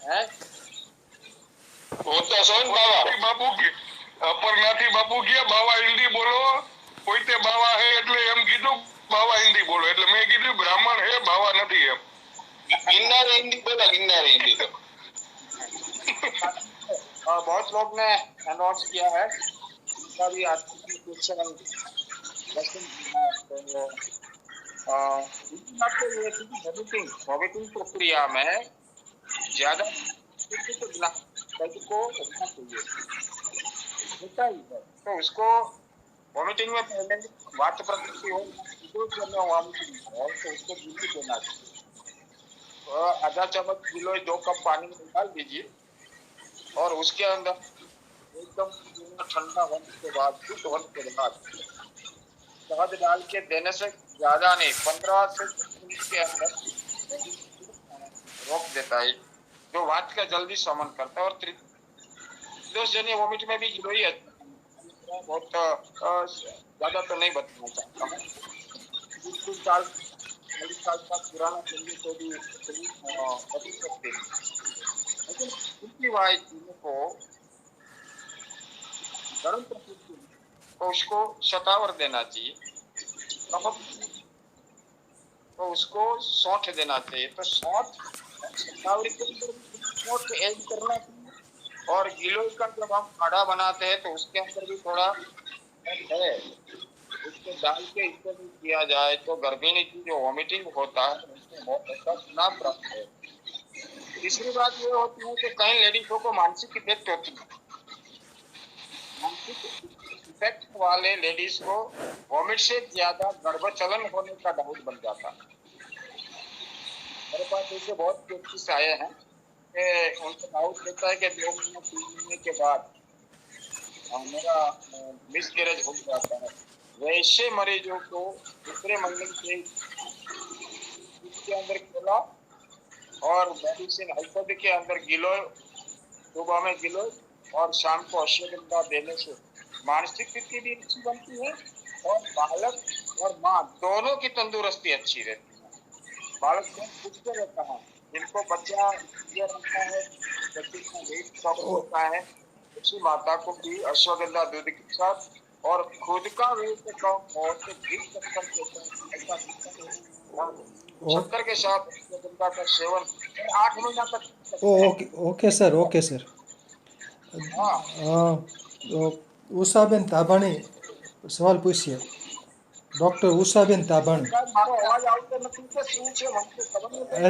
है. वो तो सोन बाबा बापू की अपरनाथी बापू की बाबा हिंदी बोलो. कोई ते बाबा है એટલે એમ કીધું બાવા હિન્દી બોલો, એટલે મેં કીધું બ્રાહ્મણ હે બાવા નથી એમ. गिन्नारी हिंदी बोला, गिन्नारी हिंदी तो बहुत लोग ने अनाउंस किया है उनका भी क्वेश्चन वॉमिटिंग प्रक्रिया में ज्यादा को रखना चाहिए होता ही है. तो उसको वॉमिटिंग में पहले वात प्रकृति हो तो उसको गिल्ली देना चाहिए. आधा चम्मच गिलोय 2 कप पानी में डाल दीजिए और उसके अंदर एकदम ठंडा होने के बाद शुद्ध होने के बाद शहद डाल के देने से ज्यादा नहीं 15 से 20 मिनट के अंदर रोक देता है, जो वात का जल्दी शमन करता है. और त्रिदोषजन्य वोमिट में भी गिलोय बहुत ज्यादा तो नहीं बताना चाहता हूँ. पुराना तो भी बदल सकते हैं, लेकिन को गर्म प्रकृति तो उसको शतावर देना चाहिए, तो उसको सौंठ देना चाहिए. तो सौंठ शतावरी के अंदर सौंठ ऐड करना चाहिए. और गिलोय का जब हम काढ़ा बनाते हैं तो उसके अंदर भी थोड़ा है, उसको डाल के इसको भी किया जाए तो गर्भिणी की जो वॉमिटिंग होता है उसमें बहुत अच्छा लाभ प्राप्त है. तीसरी बात ये होती है कि कई लेडीजों को मानसिक इफेक्ट होती है. मानसिक इफेक्ट वाले लेडीज को वॉमिट से ज्यादा गर्भचलन होने का डाउट बन जाता है. मेरे पास ऐसे बहुत केसेस आए हैं कि उनको डाउट रहता है कि 2 महीने 3 महीने के बाद मेरा मिसकैरेज हो जाता है. वैसे मरीजों को दूसरे महीने से इसके अंदर खोला और मेडिसिन औषधि के अंदर गिलोय, सुबह में गिलोय और शाम को अश्वगंधा देने से मानसिक स्थिति भी अच्छी बनती है और बालक और माँ दोनों की तंदुरुस्ती अच्छी रहती है. बालक बहुत खुश रहता है, जिनको बच्चा ये रहता है बच्चे का वेट कम होता है, उसी माता को भी अश्वगंधा दूध के साथ और खुद का वेट कम हो तो शक्कर के साथ अश्वगंधा का सेवन 8 महीना तक. Okay sir. तो उषाबेन ताभाणी सवाल पूछिए. डॉक्टर उषाबेन ताभाणी.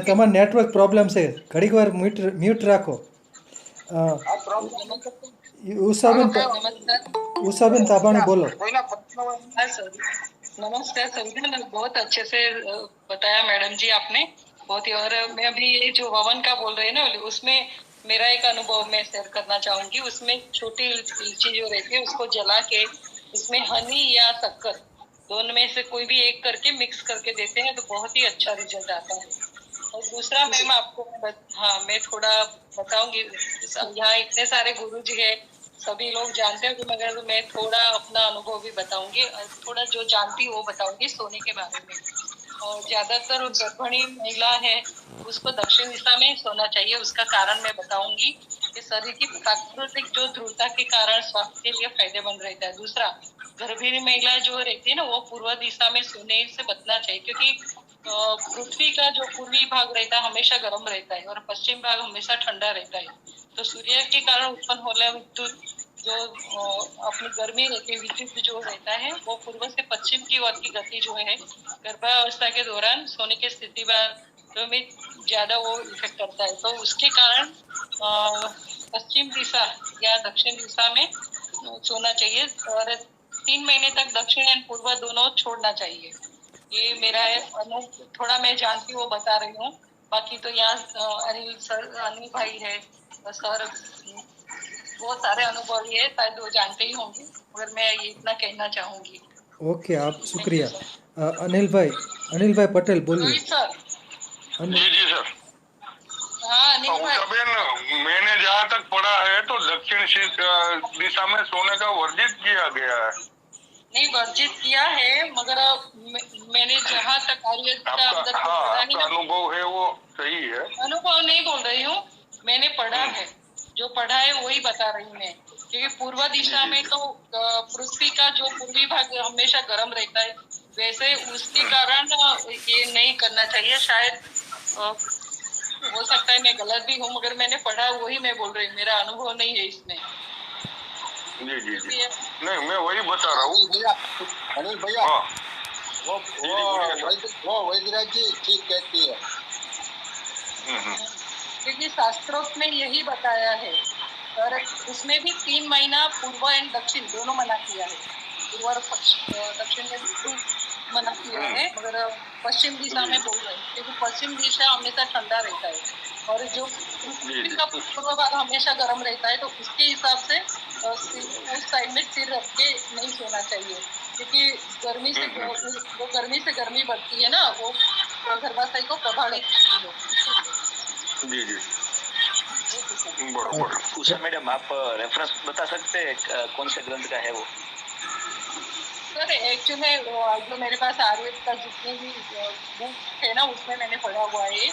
તમારું નેટવર્ક પ્રોબ્લેમ છે, ઘડીક વાર મ્યુટ રાખો. उषाबेन ताभाणी बोलो. नमस्कार संध्या, बहुत अच्छे से बताया मैडम जी आपने बहुत ही. और मैं अभी ये जो हवन का बोल रहे हैं ना उसमें मेरा एक अनुभव मैं शेयर करना चाहूंगी. उसमें छोटी इलायची जो रहती है उसको जला के इसमें हनी या शक्कर दोनों में से कोई भी एक करके मिक्स करके देते हैं तो बहुत ही अच्छा रिजल्ट आता है. और दूसरा मैम आपको मैं थोड़ा बताऊंगी. यहाँ इतने सारे गुरु जी है, सभी लोग जानते हैं, मगर मैं थोड़ा अपना अनुभव भी बताऊंगी, थोड़ा जो जानती हूँ वो बताऊंगी सोने के बारे में. और ज्यादातर गर्भिणी महिला है उसको दक्षिण दिशा में सोना चाहिए. उसका कारण मैं बताऊंगी कि शरीर की प्राकृतिक जो ध्रुवता के कारण स्वास्थ्य के लिए फायदेमंद रहता है. दूसरा गर्भिणी महिला जो रहती है ना वो पूर्व दिशा में सोने से बचना चाहिए, क्योंकि पृथ्वी का जो पूर्वी भाग रहता है हमेशा गर्म रहता है और पश्चिम भाग हमेशा ठंडा रहता है। तो सूर्य के कारण उत्पन्न होने विद्युत जो अपनी गर्मी रहती है, विद्युत जो रहता है वो पूर्व से पश्चिम की ओर की गति जो है गर्भावस्था के दौरान सोने की स्थिति में ज्यादा वो इफेक्ट करता है। तो उसके कारण पश्चिम दिशा या दक्षिण दिशा में सोना चाहिए और 3 महीने तक दक्षिण और पूर्व दोनों छोड़ना चाहिए। ये मेरा थोड़ा मैं जानती हूँ बता रही हूँ। बाकी तो यहाँ अनिल भाई है सर, बहुत सारे अनुभवी है, शायद वो जानते ही होंगे, मगर मैं ये इतना कहना चाहूंगी। ओके, आप शुक्रिया। अनिल भाई पटेल बोलिए। सर जी जी सर। हाँ अनिल भाई, बहन मैंने जहाँ तक पढ़ा है तो दक्षिण दिशा में सोने का वर्जित किया गया है। नहीं वर्जित किया है, मगर मैंने जहाँ तक आपका अनुभव है वो सही है। अनुभव नहीं बोल रही हूँ, मैंने पढ़ा है, जो पढ़ा है वही बता रही हूँ मैं। क्योंकि पूर्व दिशा में तो पृथ्वी का जो पूर्वी भाग हमेशा गर्म रहता है, वैसे उसके कारण ये नहीं करना चाहिए। शायद हो सकता है मैं गलत भी हूँ, मगर मैंने पढ़ा वही मैं बोल रही हूँ, मेरा अनुभव नहीं है इसमें। जी जी जी नहीं, मैं वही बता रहा हूँ अनिल भैया। वो वैद्यराज जी ठीक कहती है। क्योंकि शास्त्रोक्त में यही बताया है और उसमें भी 3 महीना पूर्व और दक्षिण दोनों मना किया है। पूर्व और दक्षिण में बिल्कुल मना किया है, मगर पश्चिम दिशा में बोल रहे हैं क्योंकि पश्चिम दिशा हमेशा ठंडा रहता है और जो पृथ्वी का पूर्व भाग हमेशा गर्म रहता है। तो उसके हिसाब से उस साइड में सिर रख के नहीं सोना चाहिए, क्योंकि गर्मी से गर्मी बढ़ती है ना, वो गर्भाशय को प्रभावित करती है। जी जी बराबर। उषा मैडम आप रेफरेंस बता सकते हैं कौन से ग्रंथ का है वो? सर एक्चुअली जो मेरे पास आयुर्वेद का जितने भी बुक है ना उसमें मैंने पढ़ा हुआ है।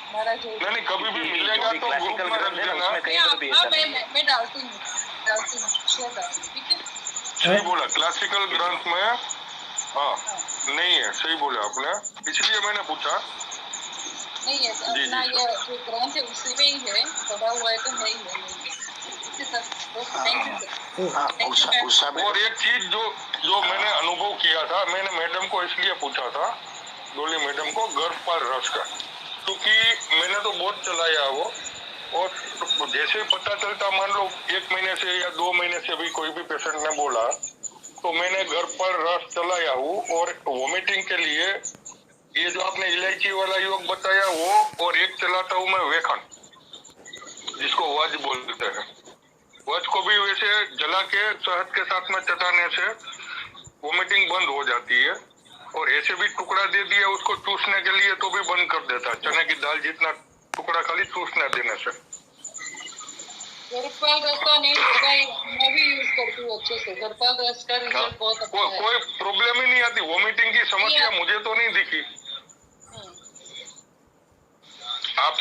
हमारा जो नहीं कभी भी मिलेगा तो क्लासिकल ग्रंथ है उसमें कहीं पर भी ऐसा नहीं है। मैं डालती हूँ ठीक है। सही बोला, क्लासिकल ग्रंथ में हाँ नहीं है, सही बोला आपने, इसलिए मैंने पूछा। नहीं है अपना ये जो ग्रंथ है उसी में ही है, पढ़ा हुआ है तो नहीं है। और एक चीज जो मैंने अनुभव किया था, मैंने मैडम को इसलिए पूछा था, डोली मैडम को, गर्भपात रस का, क्योंकि मैंने तो बहुत चलाया वो, और जैसे ही पता चलता, मान लो 1 महीने से या 2 महीने से भी कोई भी पेशेंट ने बोला तो मैंने गर्भपात रस चलाया हूँ। और वोमिटिंग के लिए ये जो आपने इलायची वाला योग बताया वो, और एक चलाता हूँ मैं वेखन, जिसको वज बोलते हैं। वज को भी वैसे जला के शहद के साथ में चटाने से वोमिटिंग बंद हो जाती है, और ऐसे भी टुकड़ा दे दिया उसको चूसने के लिए तो भी बंद कर देता है, चने की दाल जितना टुकड़ा खाली चूसने देने से। गर्भपाल रस का नहीं, मैं भी यूज करती हूँ अच्छे से। गर्भपाल रस का रिजल्ट बहुत अच्छा है। कोई प्रॉब्लम ही नहीं आती, वोमिटिंग की समस्या मुझे तो नहीं दिखी।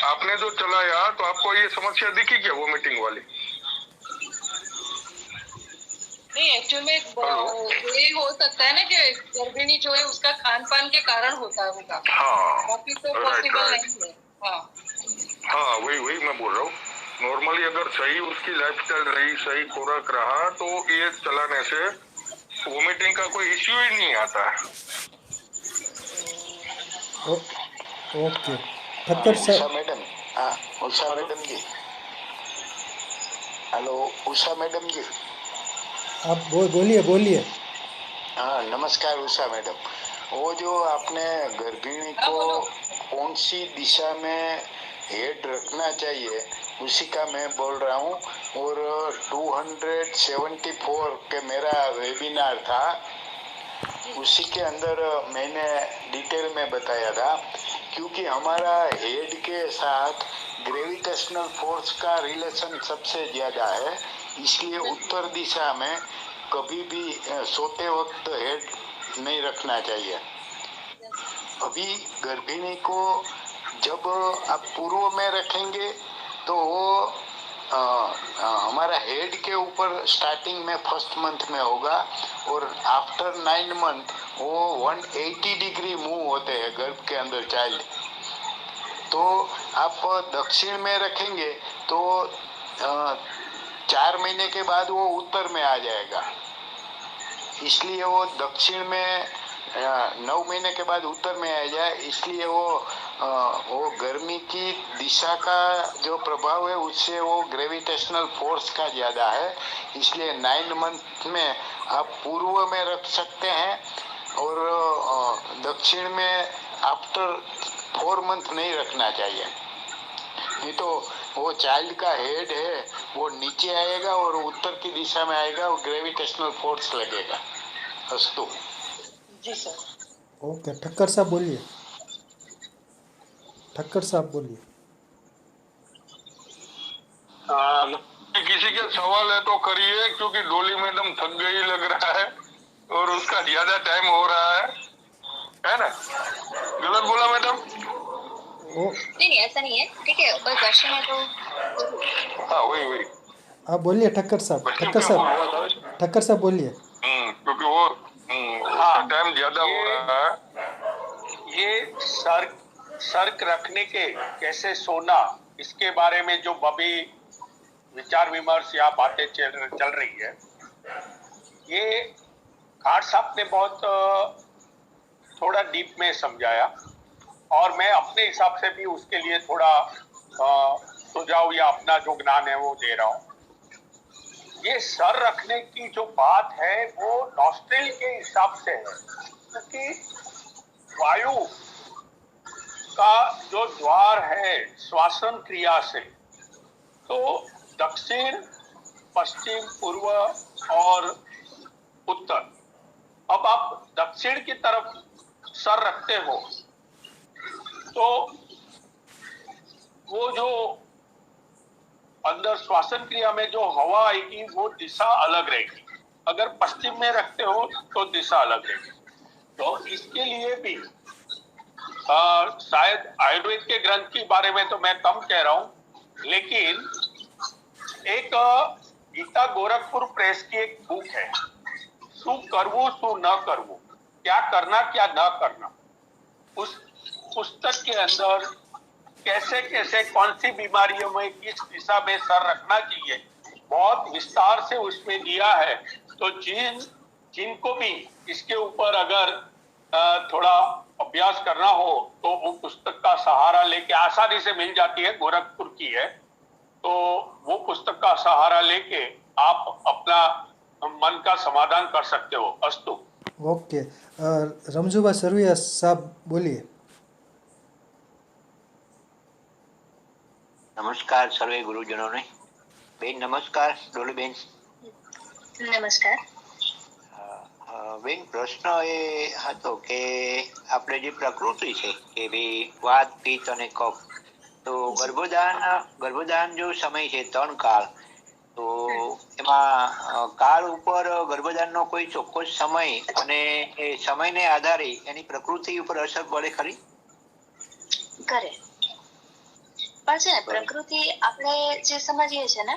आपने जो चलाया तो आपको ये समस्या दिखी क्या वोमिटिंग वाली? नहीं एक्चुअली में ये हो सकता है ना कि गर्भिणी जो है उसका खान पान के कारण होता होगा। बाकी तो पॉसिबल नहीं है। हाँ वही मैं बोल रहा हूँ। नॉर्मली अगर सही उसकी लाइफस्टाइल रही, सही खुराक रहा, तो ये चलाने से वोमिटिंग का कोई इश्यू ही नहीं आता है। Okay Khattar sir. Usha madam, हाँ Usha madam ji, hello Usha madam ji, आप बोलिए। हाँ नमस्कार उषा मैडम। वो जो आपने गर्भिणी को कौन सी दिशा में हेड रखना चाहिए उसी का मैं बोल रहा हूँ। और 274 के मेरा वेबिनार था, उसी के अंदर मैंने डिटेल में बताया था, क्योंकि हमारा हेड के साथ ग्रेविटेशनल फोर्स का रिलेशन सबसे ज़्यादा है, इसलिए उत्तर दिशा में कभी भी सोते वक्त हेड नहीं रखना चाहिए। अभी गर्भिणी को जब आप पूर्व में रखेंगे तो वो हमारा हेड के ऊपर स्टार्टिंग में फर्स्ट मंथ में होगा और आफ्टर 9 मंथ वो 180 डिग्री मूव होते हैं गर्भ के अंदर चाइल्ड। तो आप दक्षिण में रखेंगे तो 4 महीने के बाद वो उत्तर में आ जाएगा, इसलिए वो दक्षिण में 9 महीने के बाद उत्तर में आ जाए, इसलिए वो गर्मी की दिशा का जो प्रभाव है उससे वो ग्रेविटेशनल फोर्स का ज्यादा है, इसलिए 9 मंथ में आप पूर्व में रख सकते हैं और दक्षिण में आफ्टर 4 मंथ नहीं रखना चाहिए, नहीं तो वो चाइल्ड का हेड है वो नीचे आएगा और उत्तर की दिशा में आएगा, वो ग्रेविटेशनल फोर्स लगेगा। अस्तु। जी सर। ओके, ठक्कर साहब बोलिए। ठक्कर साहब बोलिए। किसी के सवाल है तो करिए, क्योंकि डोली मैडम थक गई लग रहा है और उसका ज्यादा टाइम हो रहा है ना? गलत बोला मैडम? नहीं ऐसा नहीं है, ठीक है, कोई क्वेश्चन है तो हाँ वही आप बोलिए ठक्कर साहब। ठक्कर साहब बोलिए। क्योंकि वो टाइम ज्यादा हो रहा है। ये सर्क रखने के कैसे सोना, इसके बारे में जो अभी विचार विमर्श या बातें चल रही है, ये खाट साहब ने बहुत थोड़ा डीप में समझाया और मैं अपने हिसाब से भी उसके लिए थोड़ा सुझाव या अपना जो ज्ञान है वो दे रहा हूँ। ये सर रखने की जो बात है वो नॉस्ट्रिल के हिसाब से है, क्योंकि वायु का जो द्वार है श्वासन क्रिया से, तो दक्षिण, पश्चिम, पूर्व और उत्तर। अब आप दक्षिण की तरफ सर रखते हो तो वो जो अंदर श्वासन क्रिया में जो हवा आएगी वो दिशा अलग रहेगी, अगर पश्चिम में रखते हो तो दिशा अलग रहेगी। तो इसके लिए भी शायद आयुर्वेद के ग्रंथ के बारे में तो मैं कम कह रहा हूं, लेकिन एक गीता गोरखपुर प्रेस की एक बुक है, सु करवू सु न करवू, क्या करना क्या न करना। उस पुस्तक के अंदर कैसे कैसे कौन सी बीमारियों में किस दिशा में सर रखना चाहिए बहुत विस्तार से उसमें दिया है। तो जिनको भी इसके ऊपर अगर थोड़ा अभ्यास करना हो तो वो पुस्तक का सहारा लेके, आसानी से मिल जाती है, गोरखपुर की है, तो वो पुस्तक का सहारा लेके आप अपना मन का समाधान कर सकते हो। अस्तु। ओके, रमजूबा सरविया साहब बोलिए। નમસ્કાર સર્વે ગુરુજનોને. બેન નમસ્કાર. ડોલી બેન નમસ્કાર. બેન પ્રશ્ન એ હતો કે આપણે જે પ્રકૃતિ છે કે ભાઈ વાત પિત્ત અને કફ, તો ગર્ભદાન જો સમય છે 3 કાળ, તો એમાં કાળ ઉપર ગર્ભદાનનો કોઈ ચોક્કસ સમય અને એ સમયને આધારે એની પ્રકૃતિ ઉપર અસર પડે ખરી? કરે પણ છે ને, પ્રકૃતિ આપણે જે સમજીએ છીએ ને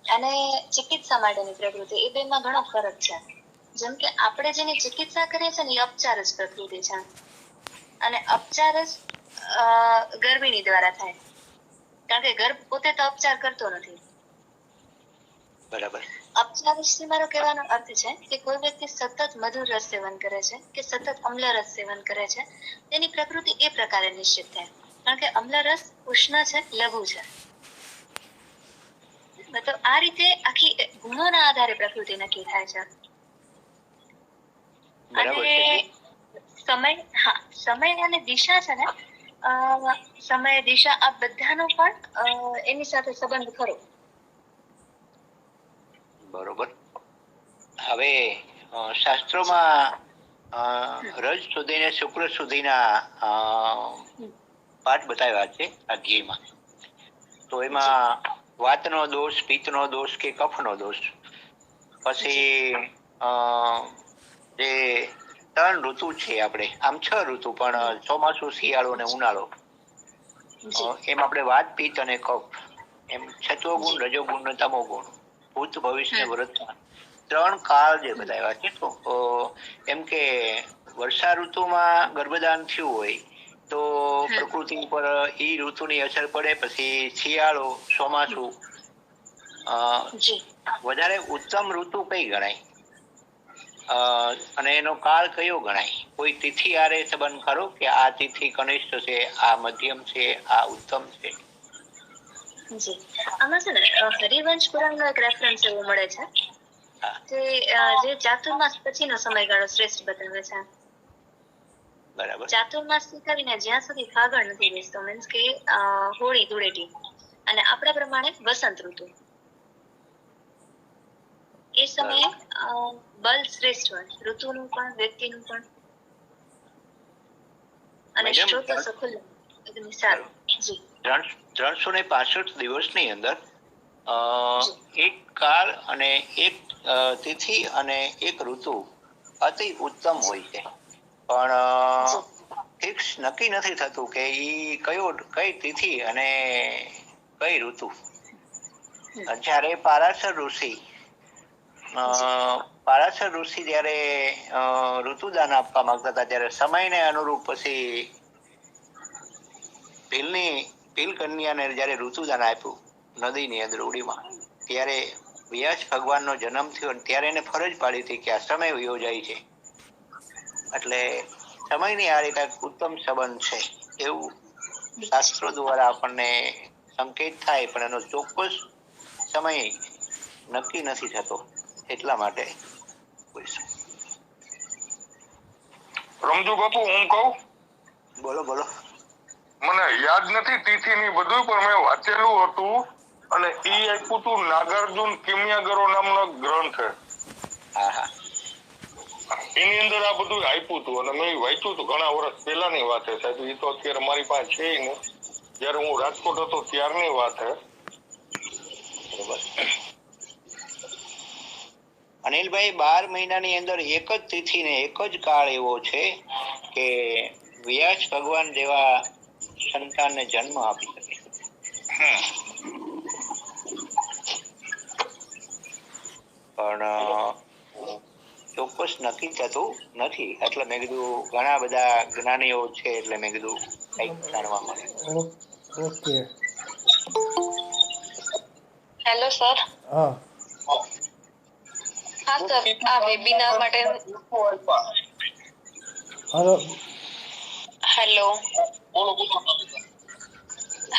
અને ચિકિત્સા માટેની પ્રકૃતિ, એ બેમાં ઘણો ફરક છે. જેમ કે આપણે જેની ચિકિત્સા કરીએ છીએ ને એ ઉપચાર જ પ્રકૃતિ છે, અને ઉપચાર જ ગર્ભિણી દ્વારા થાય, કારણ કે ગર્ભ પોતે તો ઉપચાર કરતો નથી. બરાબર. ઉપચાર વિશે મારો કહેવાનો અર્થ છે કે કોઈ વ્યક્તિ સતત મધુર રસ સેવન કરે છે કે સતત અમ્લ રસ સેવન કરે છે, તેની પ્રકૃતિ એ પ્રકારે નિશ્ચિત થાય, કારણ કે અમ્લ રસ ઉષ્ણ છે, લઘુ છે. મતલબ આ રીતે આખી ગુણોના આધારે પ્રકૃતિ નક્કી થાય છે. અને સમય અને દિશા છે ને, સમય દિશા આ બધાનો પણ એની સાથે સંબંધ ખરો. બરોબર. હવે શાસ્ત્રોમાં રજ સુધીને શુક્ર સુધીના પાઠ બતાવ્યા છે અધ્યાયમાં. તો એમાં વાતનો દોષ, પિત્તનો દોષ કે કફનો દોષ, પછી જે 3 ઋતુ છે આપણે, આમ 6 ઋતુ, પણ ચોમાસું, શિયાળો અને ઉનાળો, એમ આપણે વાત, પિત્ત અને કફ. એમ સત્વગુણ, રજોગુણ ને તમોગુણ, ભૂત ભવિષ્ય ને વર્તમાન, 3 કાળ જે બતાવ્યા છે. તો એમ કે વર્ષા ઋતુમાં ગર્ભદાન થયું હોય તો પ્રકૃતિ ઉપર એ ઋતુની અસર પડે. પછી શિયાળો, ચોમાસું, વધારે ઉત્તમ ઋતુ કઈ ગણાય અને એનો કાળ કયો ગણાય? કોઈ તિથિ આરે સંબંધ ખરો કે આ તિથિ કનિષ્ઠ છે, આ મધ્યમ છે, આ ઉત્તમ છે? જી, આમાં છે ને હરિવંશ પુરાણનો એક રેફરન્સ એવો મળે છે કે જે ચાતુર્માસ પછીનો સમયગાળો શ્રેષ્ઠ બતાવે છે. બરાબર. ચાતુર્માસ કરીને જ્યાં સુધી ફાગણ નથી બેસતો, મીન્સ કે હોળી ધૂળેટી અને આપણા પ્રમાણે વસંત ઋતુ, એ સમયે બલ શ્રેષ્ઠ હોય, ઋતુનું પણ વ્યક્તિનું પણ. અને શ્રોત સખુલ એકદમ સારું. જી, 365 દિવસની અંદર એક કાળ અને એક તિથિ અને એક ઋતુ અતિ ઉત્તમ હોય છે, પણ ફિક્સ નક્કી નથી થતું કે કઈ તિથિ અને કઈ ઋતુ. જ્યારે પારાશર ઋષિ જયારે ઋતુદાન આપવા માંગતા હતા ત્યારે સમયને અનુરૂપ પછી ભીલ કન્યાને જયારે ઋતુદાન આપ્યું નદીની અંદર ઉડીમાં, ત્યારે વ્યાસ ભગવાનનો જન્મ થયો ત્યારે એને ફરજ પાડી હતી કે આ સમય યોજાય છે એટલે સમયની આ રીતે ઉત્તમ સંબંધ છે એવું શાસ્ત્રો દ્વારા આપણને સંકેત થાય, પણ એનો ચોક્કસ સમય નક્કી નથી થતો. એટલા માટે રમજુ બાપુ, હું કહું? બોલો બોલો. મને યાદ નથી તિથિ ની બધું, પણ મેં વાંચેલું હતું અને ઈ આપ્યું હતું નાગાર્જુન કિમિયાગરો નામનો ગ્રંથ છે. એની અંદર આ બધું આપ્યું હતું અને મેં વાંચ્યું હતું ઘણા વર્ષ પહેલાની વાત છે સાહેબ. એ તો અત્યારે મારી પાસે છે ને, જયારે હું રાજકોટ હતો ત્યારની વાત છે. અનિલભાઈ, 12 મહિનાની અંદર એક જ તિથિ ને એક જ કાળ એવો છે કે વ્યાસ ભગવાન જેવા સંતાનને જન્મ આપી શકે. પણ ચોક્કસ નક્કી થતું નથી, એટલે મેં કીધું ઘણા બધા જ્ઞાનીઓ છે એટલે મેં કીધું કંઈક જાણવા મળે. ઓકે. Hello sir. હા સર, આ વેબિનાર માટે હાલો. હેલો.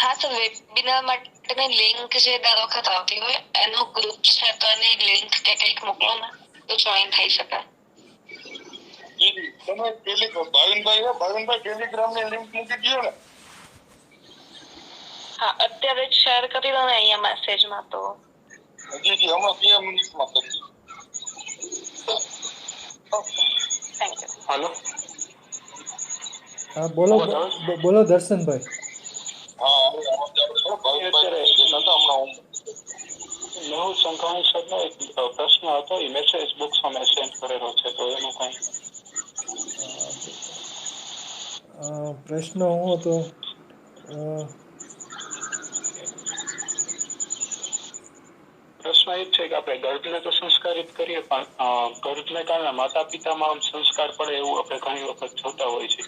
હા સર, વેબિનાર માટેની લિંક જે દર વખત આવતી હોય એનો ગ્રુપ છે, તો એની લિંક કે કંઈક મોકલો ને તો જોઈન થઈ શકાય. તમે ભાવિનભાઈ ટેલિગ્રામ ની લિંક મૂકી દો ને. હા, અત્યારે જ શેર કરી દો ને અહીંયા મેસેજમાં તો. જી હમણાં 2 મિનિટમાં કરી. Okay, thank you. હાલો. હા બોલો બોલો દર્શનભાઈ. હા, અત્યારે મેહુલ સંઘાણી સાહેબનો એક પ્રશ્ન હતો, એ મેસેજ બોક્સમાં મેં સેન્ડ કરેલો છે, તો એનું કંઈ પ્રશ્ન હું હતો? પ્રશ્ન એ છે કે આપણે ગર્ભને તો સંસ્કારિત કરીએ, પણ ગર્ભને કારણે માતા પિતામાં સંસ્કાર પડે એવું આપણે ઘણી વખત જોતા હોય છે,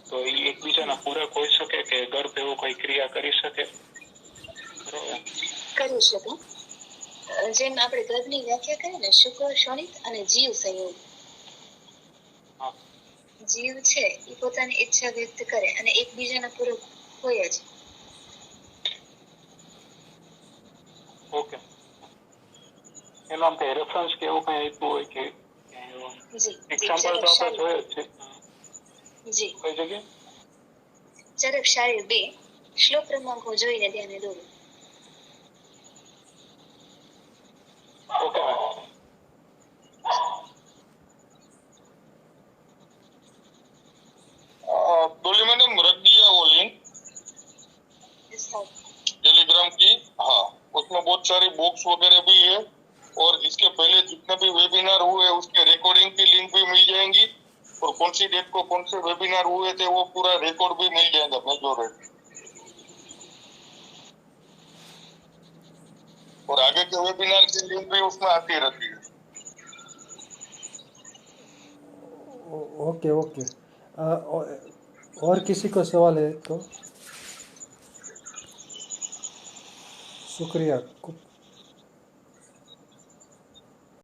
તો એ એકબીજાના પૂરક હોઈ શકે કે ગર્ભ એવો કોઈ ક્રિયા કરી શકે? કરી શકે. જેમ આપણે ગર્ભની વ્યાખ્યા કરીએ ને, શુક્ર શોણિત અને જીવ સંયોગ. જીવ છે એ પોતાની ઈચ્છા વ્યક્ત કરે અને એકબીજાના પૂરક હોય જ. ઓકે. એમાં આપણે રેફરન્સ કે એવું કંઈ આપ્યું હોય કે એક્ઝામ્પલ તો આપણે જોયો જ છે. જી. કઈ જગ્યાએ? ચરક શારીર 2 શ્લોક ક્રમાંક જોઈને ધ્યાને દોરો. ઓકે. डोली मैडम रख दिया वो लिंक टेलीग्राम की। हाँ, उसमें बहुत सारी बॉक्स वगैरह भी है और इसके पहले जितने भी वेबिनार हुए उसके रिकॉर्डिंग की लिंक भी मिल जाएंगी और कौन सी डेट को कौन से वेबिनार हुए थे वो पूरा रिकॉर्ड भी मिल जाएगा मेजोरिटी। और आगे के वेबिनार की लिंक भी उसमें आती रहती है। Okay okay. और किसी को सवाल है तो शुक्रिया।